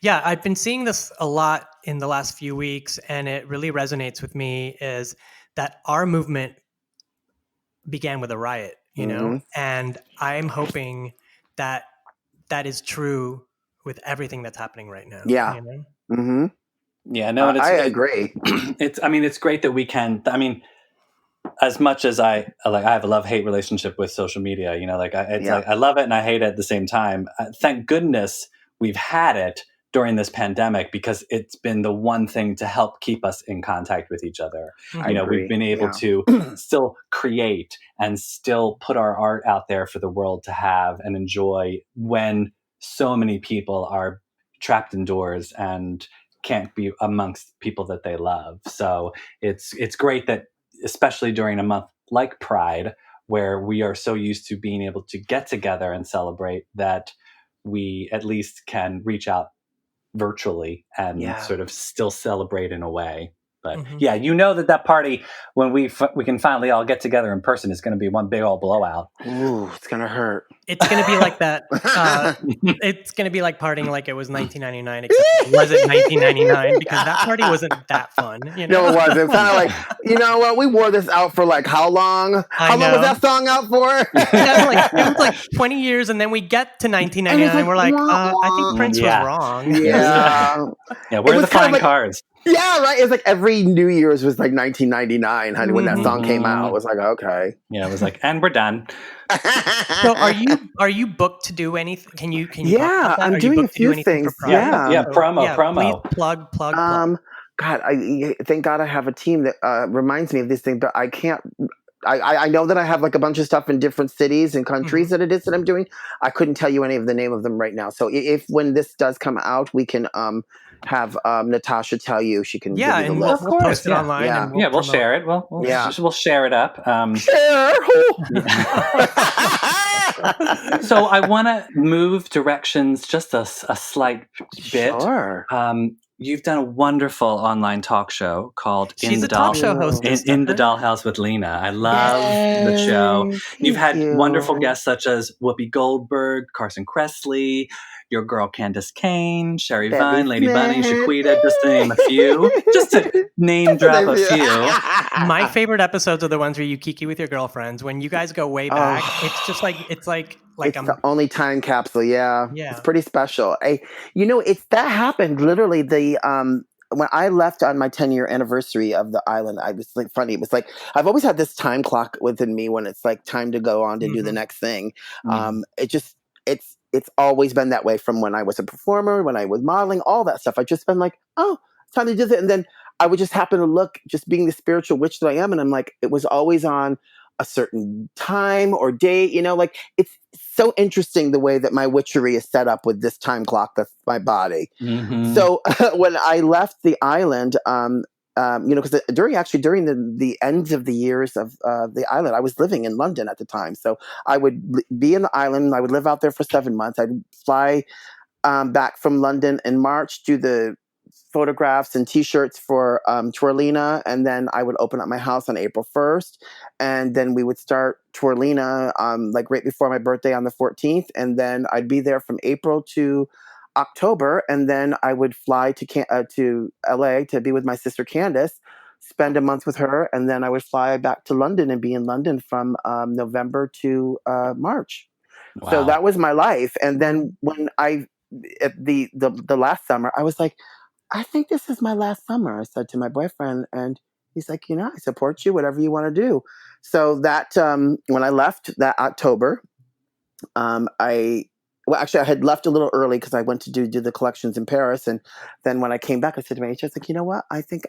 Yeah, I've been seeing this a lot in the last few weeks, and it really resonates with me, is that our movement began with a riot, and I'm hoping that that is true with everything that's happening right now. Yeah. Yeah, no, I agree. It's great that we can, as much as I have a love-hate relationship with social media, I love it and I hate it at the same time. Thank goodness we've had it during this pandemic because it's been the one thing to help keep us in contact with each other. We've been able to still create and still put our art out there for the world to have and enjoy when so many people are trapped indoors and can't be amongst people that they love. So it's great that, especially during a month like Pride, where we are so used to being able to get together and celebrate, that we at least can reach out virtually and sort of still celebrate in a way. But that party, when we can finally all get together in person, is going to be one big old blowout. Ooh, it's going to hurt. It's going to be like that. It's going to be like partying like it was 1999, except it wasn't 1999 because that party wasn't that fun. No, it wasn't. It's kind of like, what? We wore this out for like how long? How long was that song out for? It was like 20 years, and then we get to 1999, and we're like, I think Prince was wrong. Yeah. Where are the flying cars? Yeah, right. It's like every New Year's was like 1999, honey, when that song came out. It was like, okay. Yeah, it was like, and we're done. So are you booked to do anything? Can you Yeah, I'm doing a few things. Promo. Please plug. God, thank God I have a team that reminds me of this thing, but I can't. I know that I have like a bunch of stuff in different cities and countries that it is that I'm doing. I couldn't tell you any of the name of them right now. So if when this does come out, we can have Natasha tell you. She can give you the list. We'll post it online. Yeah, and we'll share it. We'll share it up. Share. So I want to move directions just a slight bit. Sure. You've done a wonderful online talk show called She's a talk show host. In the Dollhouse with Lena. I love the show. You've had wonderful guests such as Whoopi Goldberg, Carson Kressley, your girl Candace Kane, Sherry Vine, Lady Bunny, Shaquita, just to name a few. Just to name drop a few. My favorite episodes are the ones where you kiki with your girlfriends. When you guys go way back, it's just like it's the only time capsule. Yeah, it's pretty special. That happened literally when I left on my 10-year anniversary of the island. I was like, funny. It was like I've always had this time clock within me when it's like time to go on to do the next thing. It's always been that way from when I was a performer, when I was modeling, all that stuff. I've just been like, oh, it's time to do that. And then I would just happen to look, just being the spiritual witch that I am. And I'm like, it was always on a certain time or date, like it's so interesting the way that my witchery is set up with this time clock. That's my body. So when I left the island, because during the ends of the years of the island, I was living in London at the time. So I would be in the island. I would live out there for 7 months. I'd fly back from London in March, do the photographs and T-shirts for Tourlena, and then I would open up my house on April 1st, and then we would start Tourlena like right before my birthday on the 14th, and then I'd be there from April to October, and then I would fly to LA to be with my sister Candace, spend a month with her, and then I would fly back to London and be in London from November to March. Wow. So that was my life. And then when I at the last summer, I was like, I think this is my last summer. I said to my boyfriend, and he's like, I support you, whatever you want to do. So that when I left that October, I had left a little early because I went to do the collections in Paris, and then when I came back, I said to my agent, I was like, you know what? I think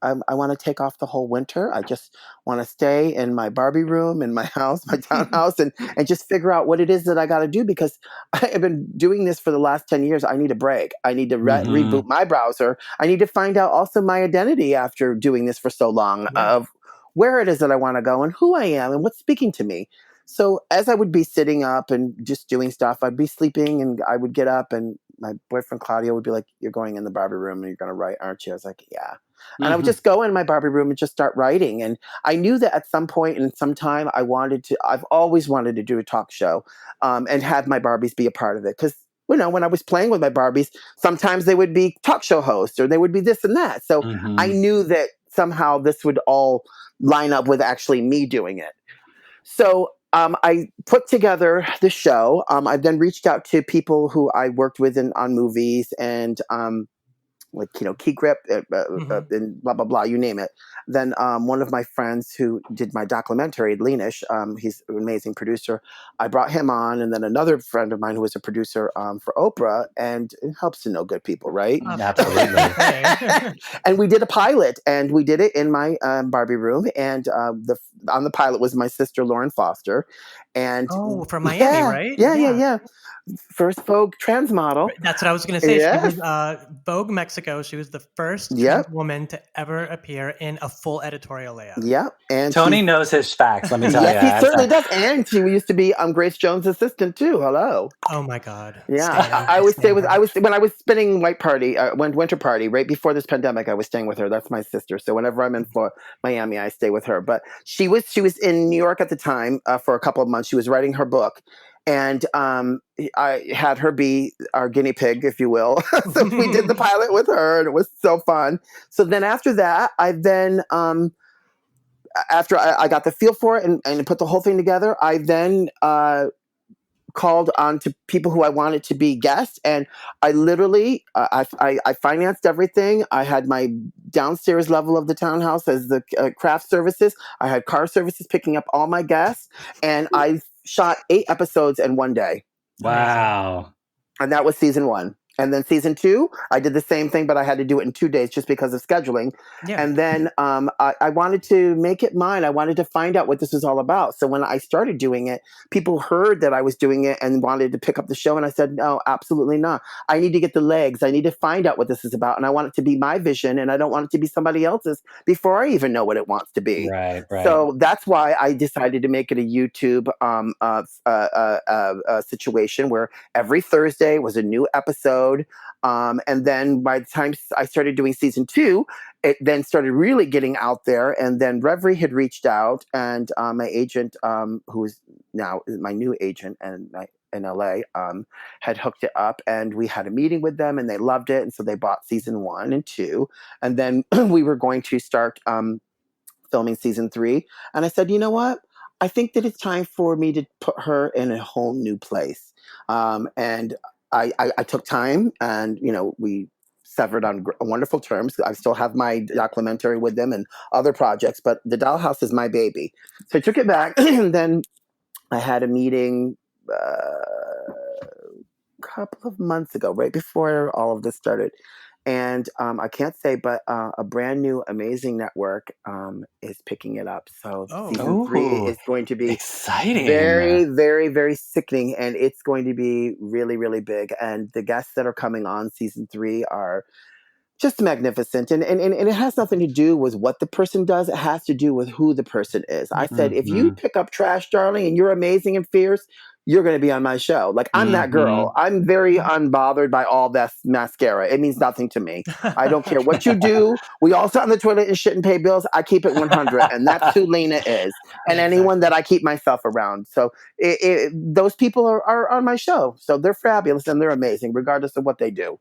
I want to take off the whole winter. I just want to stay in my Barbie room, in my house, my townhouse, and just figure out what it is that I got to do, because I have been doing this for the last 10 years. I need a break. I need to reboot my browser. I need to find out also my identity after doing this for so long, of where it is that I want to go and who I am and what's speaking to me. So as I would be sitting up and just doing stuff, I'd be sleeping and I would get up and my boyfriend Claudio would be like, "You're going in the Barbie room and you're going to write, aren't you?" I was like, "Yeah." And I would just go in my Barbie room and just start writing. And I knew that at some point in some time, I've always wanted to do a talk show and have my Barbies be a part of it. Because, when I was playing with my Barbies, sometimes they would be talk show hosts or they would be this and that. So I knew that somehow this would all line up with actually me doing it. So I put together the show. I then reached out to people who I worked with on movies and like, Key Grip and blah, blah, blah, you name it. Then one of my friends who did my documentary, Lenish, he's an amazing producer. I brought him on, and then another friend of mine who was a producer for Oprah, and it helps to know good people, right? Absolutely. And we did a pilot, and we did it in my Barbie room, and on the pilot was my sister, Lauren Foster. And from Miami, right? Yeah. First Vogue trans model. That's what I was going to say. Yes. She was Vogue Mexico. She was the first trans woman to ever appear in a full editorial layout. Yeah. And Tony knows his facts, let me tell you. Yes, he certainly does. And she used to be Grace Jones' assistant too. Hello. Oh my God. Yeah. I was when I was spinning Winter Party right before this pandemic, I was staying with her. That's my sister. So whenever I'm in Miami, I stay with her. But she was in New York at the time for a couple of months. She was writing her book. And I had her be our guinea pig, if you will. So we did the pilot with her, and it was so fun. So then after that, after I got the feel for it and put the whole thing together, I then called on to people who I wanted to be guests. And I literally, I financed everything. I had my downstairs level of the townhouse as the craft services. I had car services picking up all my guests. And I shot 8 episodes in one day. Wow. And that was season 1. And then season 2, I did the same thing, but I had to do it in 2 days just because of scheduling. Yeah. And then I wanted to make it mine. I wanted to find out what this was all about. So when I started doing it, people heard that I was doing it and wanted to pick up the show. And I said, no, absolutely not. I need to get the legs. I need to find out what this is about. And I want it to be my vision. And I don't want it to be somebody else's before I even know what it wants to be. Right. So that's why I decided to make it a YouTube situation where every Thursday was a new episode. And then by the time I started doing season 2, it then started really getting out there. And then Reverie had reached out, and my agent, who is now my new agent in LA, had hooked it up, and we had a meeting with them, and they loved it. And so they bought season 1 and 2. And then we were going to start filming season 3. And I said, you know what? I think that it's time for me to put her in a whole new place. And I took time, and we severed on wonderful terms. I still have my documentary with them and other projects, but the Dollhouse is my baby. So I took it back, and then I had a meeting a couple of months ago, right before all of this started. And I can't say, but a brand new amazing network is picking it up. So season 3 is going to be exciting, very, very, very sickening, and it's going to be really, really big. And the guests that are coming on season 3 are just magnificent. And it has nothing to do with what the person does. It has to do with who the person is. I said, if you pick up trash, darling, and you're amazing and fierce, you're going to be on my show. Like, I'm that girl. I'm very unbothered by all that mascara. It means nothing to me. I don't care what you do. We all sit on the toilet and shit and pay bills. I keep it 100. And that's who Lena is. And anyone that I keep myself around. So those people are on my show. So they're fabulous and they're amazing, regardless of what they do.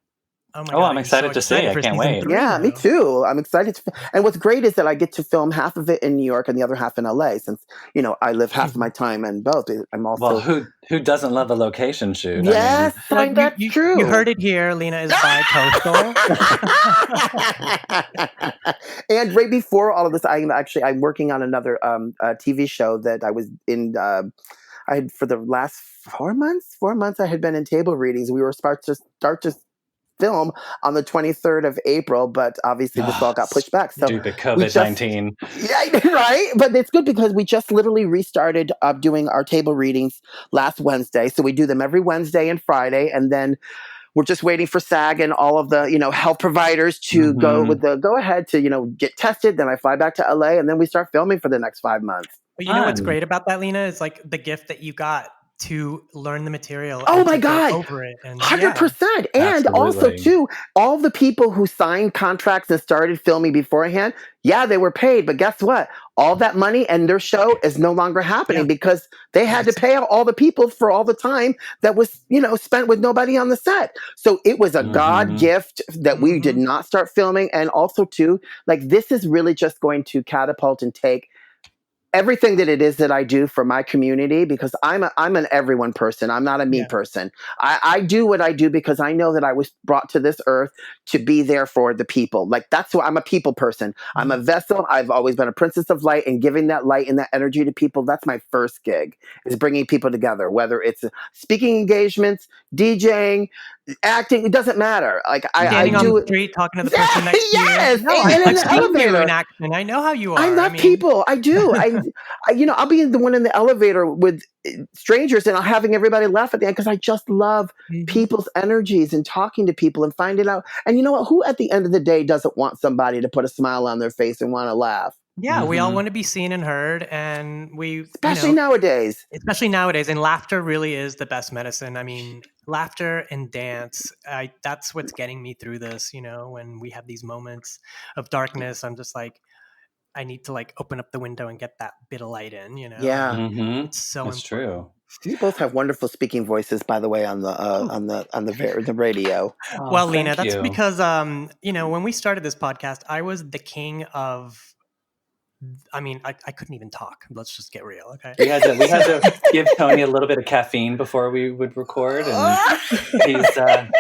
Oh my Oh, God, I'm are you so excited to see. I for can't season wait. 3 Yeah, me now? too. I'm excited. And what's great is that I get to film half of it in New York and the other half in LA, since I live half of my time in both. I'm Well, also who doesn't love a location shoot? I mean, yes, So that's you true. heard it here. Lena is bi-coastal. And right before all of this, I'm working on another TV show that I was in. I had for the last 4 months. I had been in table readings. We were start to film on the 23rd of April, but obviously this all got pushed back. So stupid we just COVID-19. yeah, right. But it's good because we just literally restarted doing our table readings last Wednesday. So we do them every Wednesday and Friday, and then we're just waiting for SAG and all of the, health providers to go with the go ahead to, get tested. Then I fly back to LA and then we start filming for the next 5 months. But you know what's Fun. great about that, Lena, is like the gift that you got to learn the material Oh and my to get God. over it. And 100%. And also, Absolutely. too, all the people who signed contracts and started filming beforehand, yeah, they were paid. But guess what? All that money and their show is no longer happening because they had to pay out all the people for all the time that was, spent with nobody on the set. So it was a God gift that we did not start filming. And also, too, like this is really just going to catapult and take everything that it is that I do for my community, because I'm an everyone person. I'm not a me person. I do what I do because I know that I was brought to this earth to be there for the people. Like that's why I'm a people person. I'm a vessel. I've always been a princess of light, and giving that light and that energy to people. That's my first gig, is bringing people together, whether it's speaking engagements, DJing, acting, it doesn't matter. Like standing I on do the it. street, talking to the person next to you. Yes, No, and in I've the seen you elevator. in action. I know how you are. I love people. I do. I'll be the one in the elevator with strangers and having everybody laugh at the end because I just love people's energies and talking to people and finding out. And you know what? Who at the end of the day doesn't want somebody to put a smile on their face and want to laugh? Yeah, we all want to be seen and heard, and especially nowadays. And laughter really is the best medicine. I mean, laughter and dance, that's what's getting me through this. When we have these moments of darkness, I'm just like, I need to like open up the window and get that bit of light in. Yeah, it's so That's important. true. You both have wonderful speaking voices, by the way, on the radio. Oh, well, Lena, thank that's you. because when we started this podcast, I was the king of. I mean, I couldn't even talk. Let's just get real, okay? We had to give Tony a little bit of caffeine before we would record, and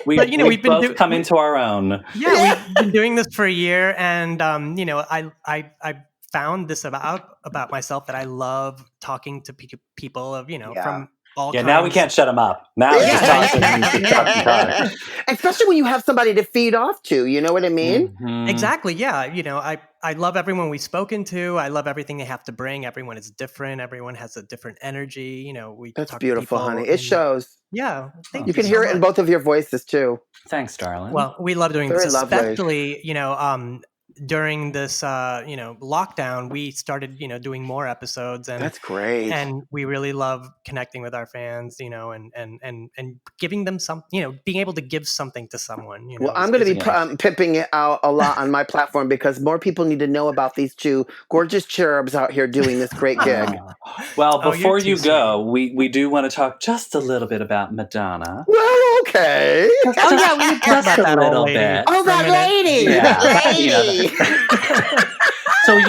we've both come into our own. Yeah, we've been doing this for a year, and I found this about myself, that I love talking to people of from all kinds. Now we can't shut him up. Now just talk. Especially when you have somebody to feed off to. You know what I mean? Exactly. Yeah. I love everyone we've spoken to. I love everything they have to bring. Everyone is different. Everyone has a different energy. That's beautiful, honey. It shows. Yeah. You can hear it in both of your voices too. Thanks, darling. Well, we love doing this, lovely. especially, during this, lockdown, we started, doing more episodes, and that's great. And we really love connecting with our fans, and giving them some, being able to give something to someone. Well, I'm going to be pimping it out a lot on my platform because more people need to know about these two gorgeous cherubs out here doing this great gig. Well, before you go, we do want to talk just a little bit about Madonna. Well, okay. We just a little bit. Oh, that lady. Yeah. So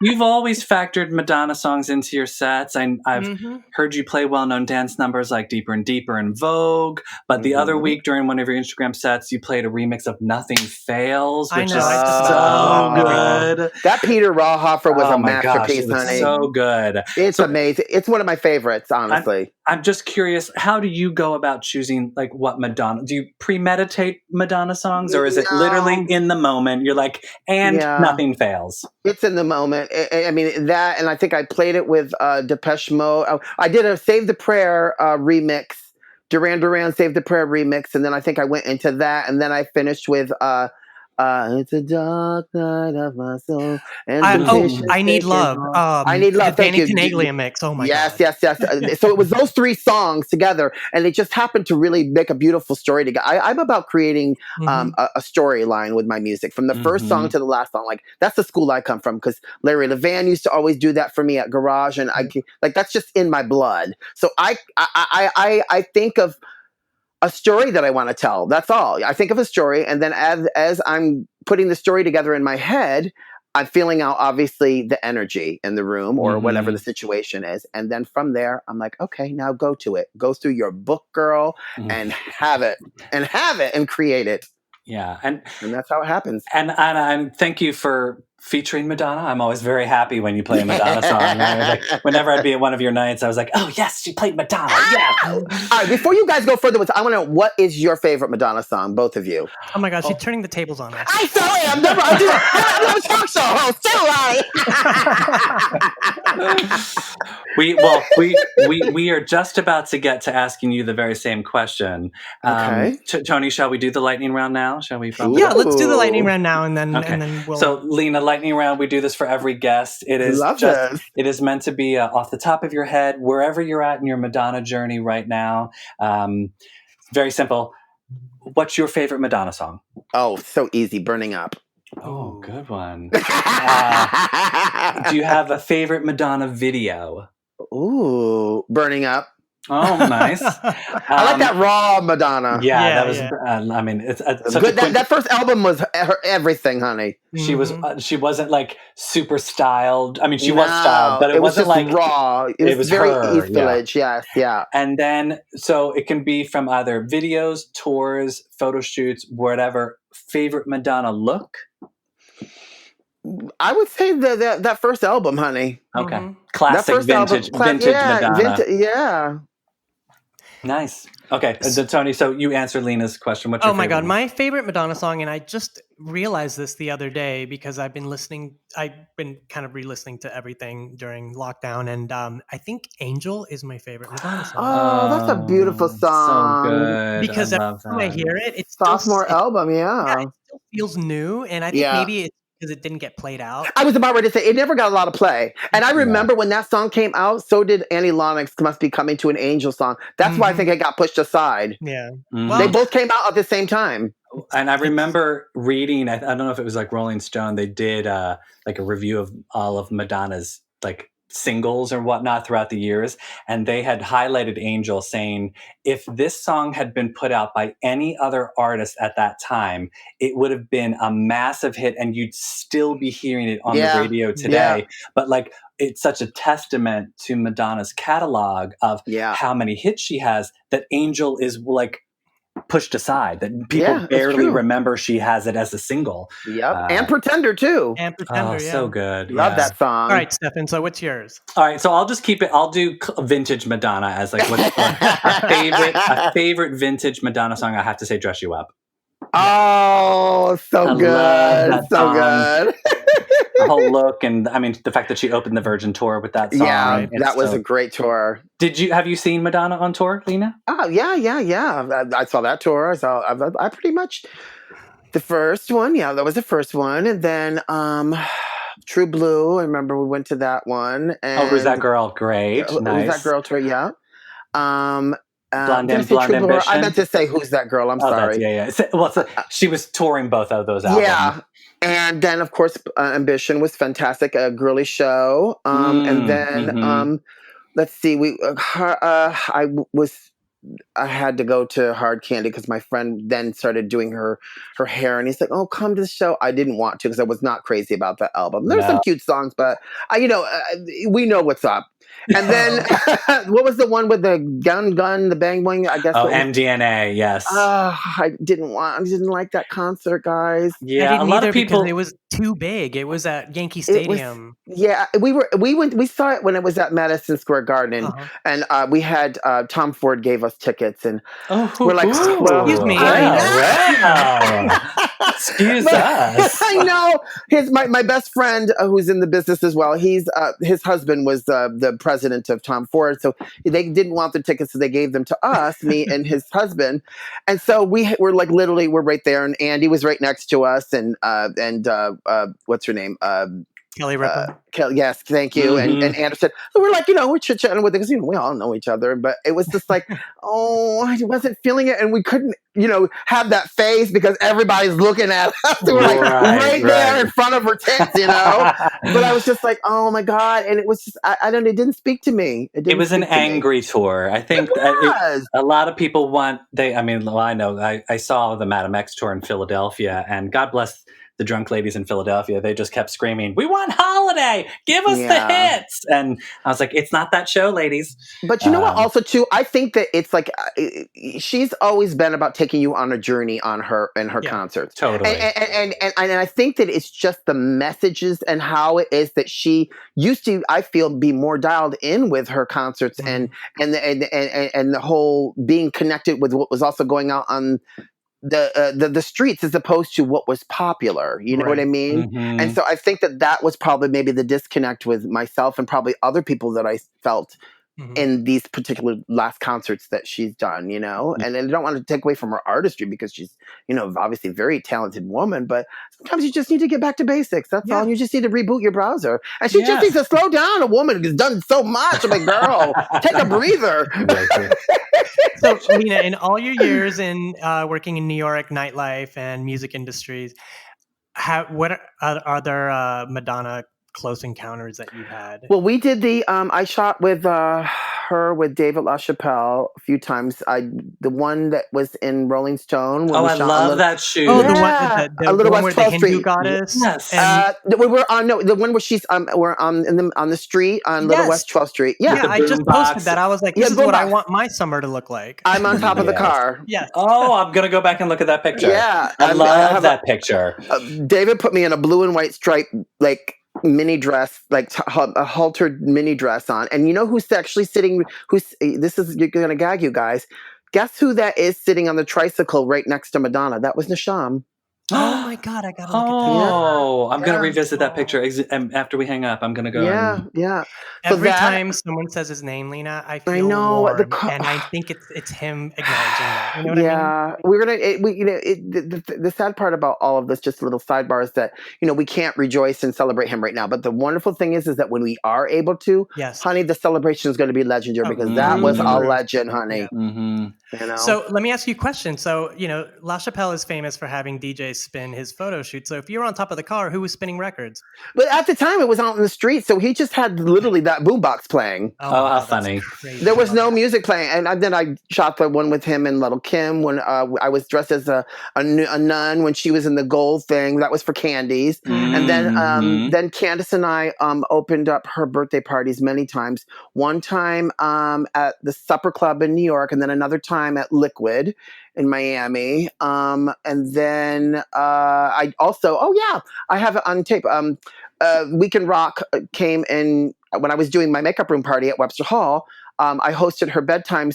you've always factored Madonna songs into your sets. I've heard you play well-known dance numbers like Deeper and Deeper and Vogue. But the other week during one of your Instagram sets, you played a remix of Nothing Fails, which is so good. That Peter Rauhofer was a masterpiece, honey. So good. It's amazing. It's one of my favorites, honestly. I'm just curious, how do you go about choosing like what Madonna? Do you premeditate Madonna songs, or is it literally in the moment? You're like, Nothing Fails. It's in the moment. I mean, that, and I think I played it with Depeche Mode. I did a Save the Prayer remix, Duran Duran Save the Prayer remix, and then I think I went into that, and then I finished with It's a dark night of my soul. And I Need Love. I Need Love. The Danny Tenaglia mix. Oh my God. Yes. So it was those three songs together, and they just happened to really make a beautiful story together. I'm about creating a storyline with my music, from the first song to the last song. Like, that's the school I come from, because Larry Levan used to always do that for me at Garage, and that's just in my blood. So I think of a story that I want to tell. That's all. I think of a story, and then as I'm putting the story together in my head, I'm feeling out obviously the energy in the room or whatever the situation is. And then from there, I'm like, okay, now go to it. Go through your book, girl, and have it and create it. Yeah. And that's how it happens. And thank you for featuring Madonna. I'm always very happy when you play a Madonna song. Like, whenever I'd be at one of your nights, I was like, oh yes, she played Madonna. Yeah. All right, before you guys go further, I want to know, what is your favorite Madonna song, both of you? Oh my gosh, she's turning the tables on us. I sorry, I'm never. I'm a talk show host, we are just about to get to asking you the very same question. Okay. Tony, shall we do the lightning round now? Shall we? Yeah, let's do the lightning round now, and then we'll. So, Lena, lightning round. We do this for every guest. It is meant to be off the top of your head, wherever you're at in your Madonna journey right now. Very simple. What's your favorite Madonna song? Oh, so easy. Burning Up. Oh, good one. Do you have a favorite Madonna video? Ooh, Burning Up. Oh, nice. I like that raw Madonna. Yeah, that was. I mean, it's such good. That first album was her everything, honey. She was. She wasn't like super styled. I mean, she was styled, but it wasn't just like raw. It was very her, East Village. Yes, yeah. And then, so it can be from either videos, tours, photo shoots, whatever. Favorite Madonna look? I would say that first album, honey. Okay, classic vintage Madonna. Yeah. Nice. Okay, Tony, so you answered Lena's question. What's your favorite God, one? my favorite Madonna song, and I just realized this the other day because I've been kind of re-listening to everything during lockdown, and I think Angel is my favorite Madonna song. Oh, that's a beautiful song. So good. Because every time I hear it, it's sophomore album, it still feels new, and I think maybe it's because it didn't get played out. I was about ready to say it never got a lot of play. And I remember when that song came out, so did Annie Lennox Must Be Coming to an Angel song. That's why I think it got pushed aside. Yeah. Well, they both came out at the same time. And I remember reading, I don't know if it was like Rolling Stone, they did like a review of all of Madonna's like singles or whatnot throughout the years, and they had highlighted Angel, saying if this song had been put out by any other artist at that time, it would have been a massive hit and you'd still be hearing it on the radio today. But like, it's such a testament to Madonna's catalog of how many hits she has that Angel is like pushed aside, that people barely remember she has it as a single. And Pretender too. And Pretender, so good. Love that song. All right, Stefan, so what's yours? All right, so I'll just keep it. I'll do vintage Madonna as like what's a favorite vintage Madonna song. I have to say Dress You Up. Oh, so good. So good. The whole look, and I mean the fact that she opened the Virgin tour with that song. Yeah, that was a great tour. Have you seen Madonna on tour, Lena? Oh yeah. I saw that tour. I pretty much the first one. Yeah, that was the first one, and then True Blue. I remember we went to that one. And Who's That Girl? Great, nice. Who's That Girl tour? Yeah. Blonde Ambition. I meant to say Who's That Girl? I'm sorry. Well, she was touring both of those albums. Yeah. And then, of course, Ambition was fantastic, a girly show. And then, let's see, I had to go to Hard Candy because my friend then started doing her hair, and he's like, "Oh, come to the show." I didn't want to because I was not crazy about the album. There's some cute songs, but we know what's up. And then, what was the one with the gun, the bang bang? I guess. Oh, MDNA, yes. I didn't like that concert, guys. Yeah, a lot of people. Because it was too big. It was at Yankee Stadium. We saw it when it was at Madison Square Garden, and we had Tom Ford gave us tickets, and we're like, excuse me. Excuse us. I know. My best friend, who's in the business as well, his husband was the president of Tom Ford, so they didn't want the tickets, so they gave them to us, me and his husband, and so we're like literally we're right there, and Andy was right next to us, and what's her name? Kelly Ripa. Yes, thank you. And Anderson. So we're like, we're chit-chatting with it because, we all know each other. But it was just like, I wasn't feeling it. And we couldn't, have that face because everybody's looking at us. We were like right there in front of her tits, But I was just like, oh my God. And it was just, I don't know, it didn't speak to me. It was an angry tour. I think a lot of people want, I know I saw the Madam X tour in Philadelphia, and God bless the drunk ladies in Philadelphia. They just kept screaming, "We want Holiday! Give us the hits!" And I was like, it's not that show, ladies. But you know what? Also, too, I think that it's like she's always been about taking you on a journey in her concerts. Totally. And I think that it's just the messages and how it is that she used to, I feel, be more dialed in with her concerts and the whole being connected with what was also going on the streets as opposed to what was popular. You know what I mean? Mm-hmm. And so I think that was probably maybe the disconnect with myself and probably other people that I felt in these particular last concerts that she's done, and I don't want to take away from her artistry because she's, obviously a very talented woman, but sometimes you just need to get back to basics. That's all. You just need to reboot your browser. And she just needs to slow down. A woman who's done so much. I'm like, girl, take a breather. So, Lena, in all your years in working in New York nightlife and music industries, what are other Madonna close encounters that you had? Well, we did I shot with her with David LaChapelle a few times. The one that was in Rolling Stone. Oh, I love that shoot. Oh, the one where the Hindu goddess. Yes. We were on the one where she's we're on the street on Little West 12th Street. Yeah, I just posted that. I was like, this is what I want my summer to look like. I'm on top of the car. Yeah. Oh, I'm gonna go back and look at that picture. Yeah, I love that picture. David put me in a blue and white stripe mini dress, a haltered mini dress on. And you know who's actually sitting, you're going to gag you guys. Guess who that is sitting on the tricycle right next to Madonna? That was Nisham. Oh my God, I got to look at that. Oh, I'm going to revisit that picture after we hang up. I'm going to go. Yeah. Every time someone says his name, Lena, I feel warm, and I think it's him acknowledging that. You know what I mean? We're gonna. The sad part about all of this, just a little sidebar, is that we can't rejoice and celebrate him right now. But the wonderful thing is that when we are able to, honey, the celebration is going to be legendary because that was a legend, honey. Yeah. Mm-hmm. So let me ask you a question. So LaChapelle is famous for having DJs spin his photo shoot. So if you were on top of the car, who was spinning records? But at the time, it was out in the street, so he just had literally that boombox playing. Oh, how funny! There was no music playing, and then I shot the one with him and Little Kim when I was dressed as a nun when she was in the gold thing. That was for Candies, and then Candace and I opened up her birthday parties many times. One time at the Supper Club in New York, and then another time at Liquid in Miami. And then I also, I have it on tape. Weekend Rock came in when I was doing my makeup room party at Webster Hall. I hosted her bedtime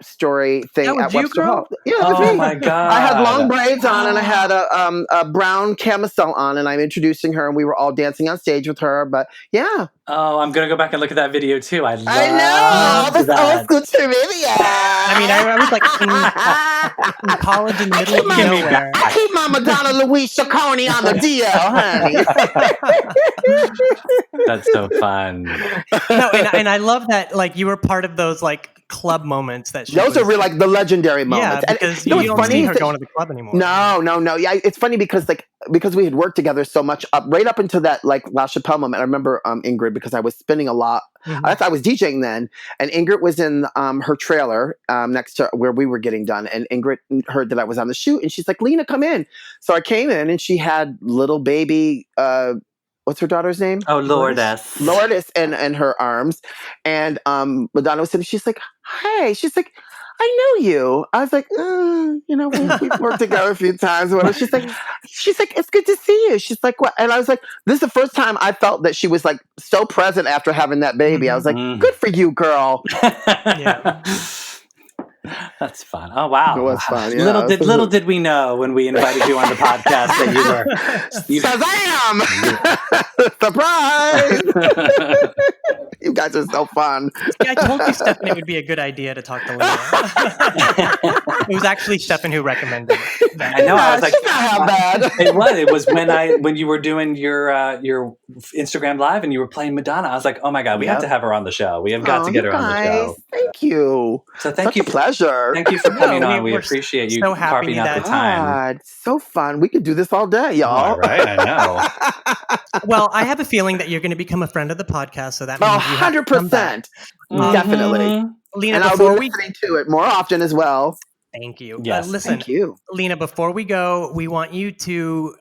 story thing at Webster Hall. Yeah, that was me. Oh my God. I had long braids on and I had a brown camisole on and I'm introducing her and we were all dancing on stage with her. But yeah. Oh, I'm going to go back and look at that video too. I know. This old school trivia. I mean, I was like in college in the middle of nowhere. I keep my Madonna Louise Ciccone on the DL, honey. That's so fun. No, and I love that you were part of those club moments that those are real the legendary moments. Yeah, because you don't see her going to the club anymore. No. Yeah, it's funny because we had worked together so much right up until that LaChapelle moment. I remember Ingrid because I was spinning a lot. I was DJing then, and Ingrid was in her trailer next to where we were getting done, and Ingrid heard that I was on the shoot, and she's like, "Lena, come in." So I came in, and she had little baby. What's her daughter's name? Oh, Lourdes. Lourdes in her arms. And Madonna was sitting, she's like, "Hey," she's like, "I know you." I was like, we've worked together a few times. She's like, "It's good to see you." She's like, "What?" And I was like, this is the first time I felt that she was so present after having that baby. I was like, good for you, girl. Yeah. That's fun. Oh wow, it was fun. Yeah. Little did we know when we invited you on the podcast that you were Shazam! Surprise! You guys are so fun. Yeah, I told you, Stefan, it would be a good idea to talk to Lena. It was actually Stefan who recommended that. I know. I was like, she's not how bad. It was when you were doing your Instagram live and you were playing Madonna. I was like, oh my God, we have to have her on the show. We have got to get her on the show. Thank you. So thank you. Such a pleasure. Thank you for coming on. We appreciate you so carving out the time. God, so fun. We could do this all day, y'all. All right, I know. Well, I have a feeling that you're going to become a friend of the podcast, so that means you have to come back. 100%. Definitely. Lena, and I'll be listening to it more often as well. Thank you. Yes. Listen, thank you. Lena, before we go, we want you to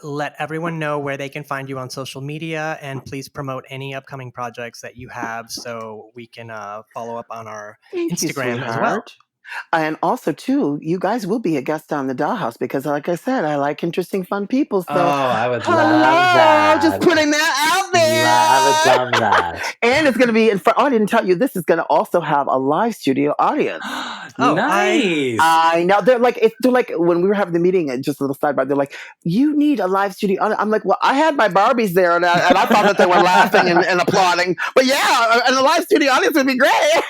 let everyone know where they can find you on social media, and please promote any upcoming projects that you have so we can follow up on our Instagram as well. And also, too, you guys will be a guest on the Dollhouse because, like I said, I like interesting, fun people. So, I would love that. Just putting that out there. I would love that. And it's going to be in front. Oh, I didn't tell you. This is going to also have a live studio audience. Nice. I know. They're like when we were having the meeting, just a little sidebar. They're like, "You need a live studio audience." I'm like, "Well, I had my Barbies there, and I thought that they were laughing and applauding. But yeah, and a live studio audience would be great."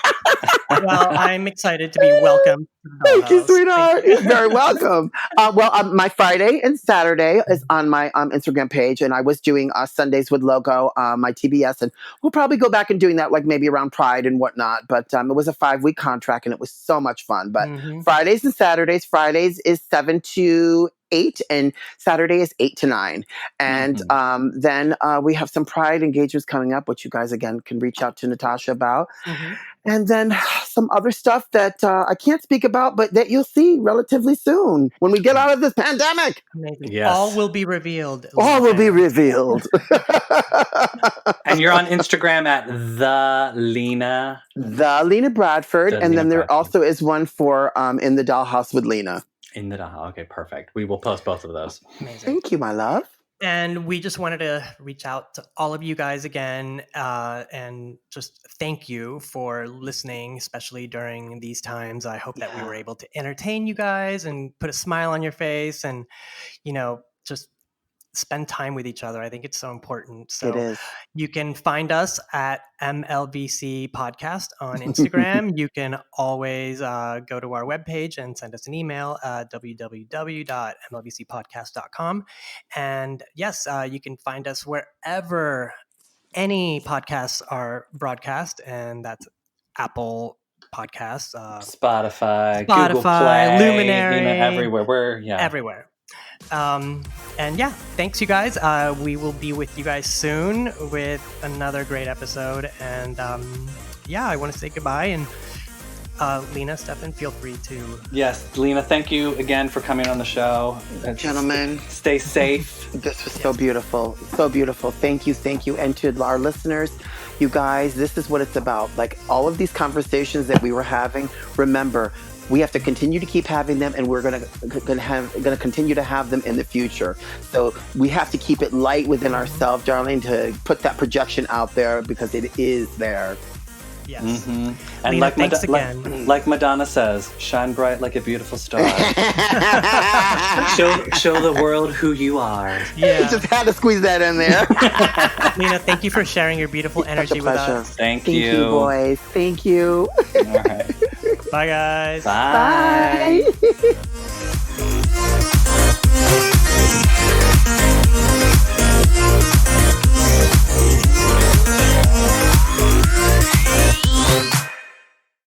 Well, I'm excited to be welcome. Thank you, sweetheart. You're very welcome. My Friday and Saturday is on my Instagram page, and I was doing Sundays with Logo, my TBS, and we'll probably go back and doing that like maybe around Pride and whatnot. But it was a 5-week contract, and it was so much fun. But Fridays and Saturdays, Fridays is 7 to 8 and Saturday is 8 to 9. And then we have some Pride engagements coming up, which you guys again can reach out to Natasha about. And then some other stuff that I can't speak about, but that you'll see relatively soon when we get out of this pandemic. Amazing. Yes. All will be revealed. All will be revealed. And you're on Instagram at the Lina Bradford. The and Lena then there Bradford. also is one for In the Dollhouse with Lena. In the Dollhouse. Okay, perfect. We will post both of those. Amazing. Thank you, my love. And we just wanted to reach out to all of you guys again and just thank you for listening, especially during these times. I hope that we were able to entertain you guys and put a smile on your face and, just spend time with each other. I think it's so important. So It is. you can find us at MLVC Podcast on Instagram. You can always go to our webpage and send us an email, www.mlvcpodcast.com. And yes, you can find us wherever any podcasts are broadcast, and that's Apple Podcasts, Spotify, Google Play, Luminary, everywhere. We're everywhere. And yeah, thanks you guys. We will be with you guys soon with another great episode. And I want to say goodbye. And Lena, Stefan, feel free to. Yes, Lena, thank you again for coming on the show. Gentlemen, stay safe. This was so beautiful. So beautiful. Thank you. And to our listeners, you guys, this is what it's about. Like all of these conversations that we were having, remember, we have to continue to keep having them, and we're gonna continue to have them in the future. So we have to keep it light within ourselves, darling, to put that projection out there because it is there. Yes. And Lena, thanks again. Like Madonna says, shine bright like a beautiful star. show the world who you are. Yeah. You just had to squeeze that in there. Lena, thank you for sharing your beautiful energy with us. Thank you. Thank you, boys. Thank you. All right. Bye, guys. Bye. Bye.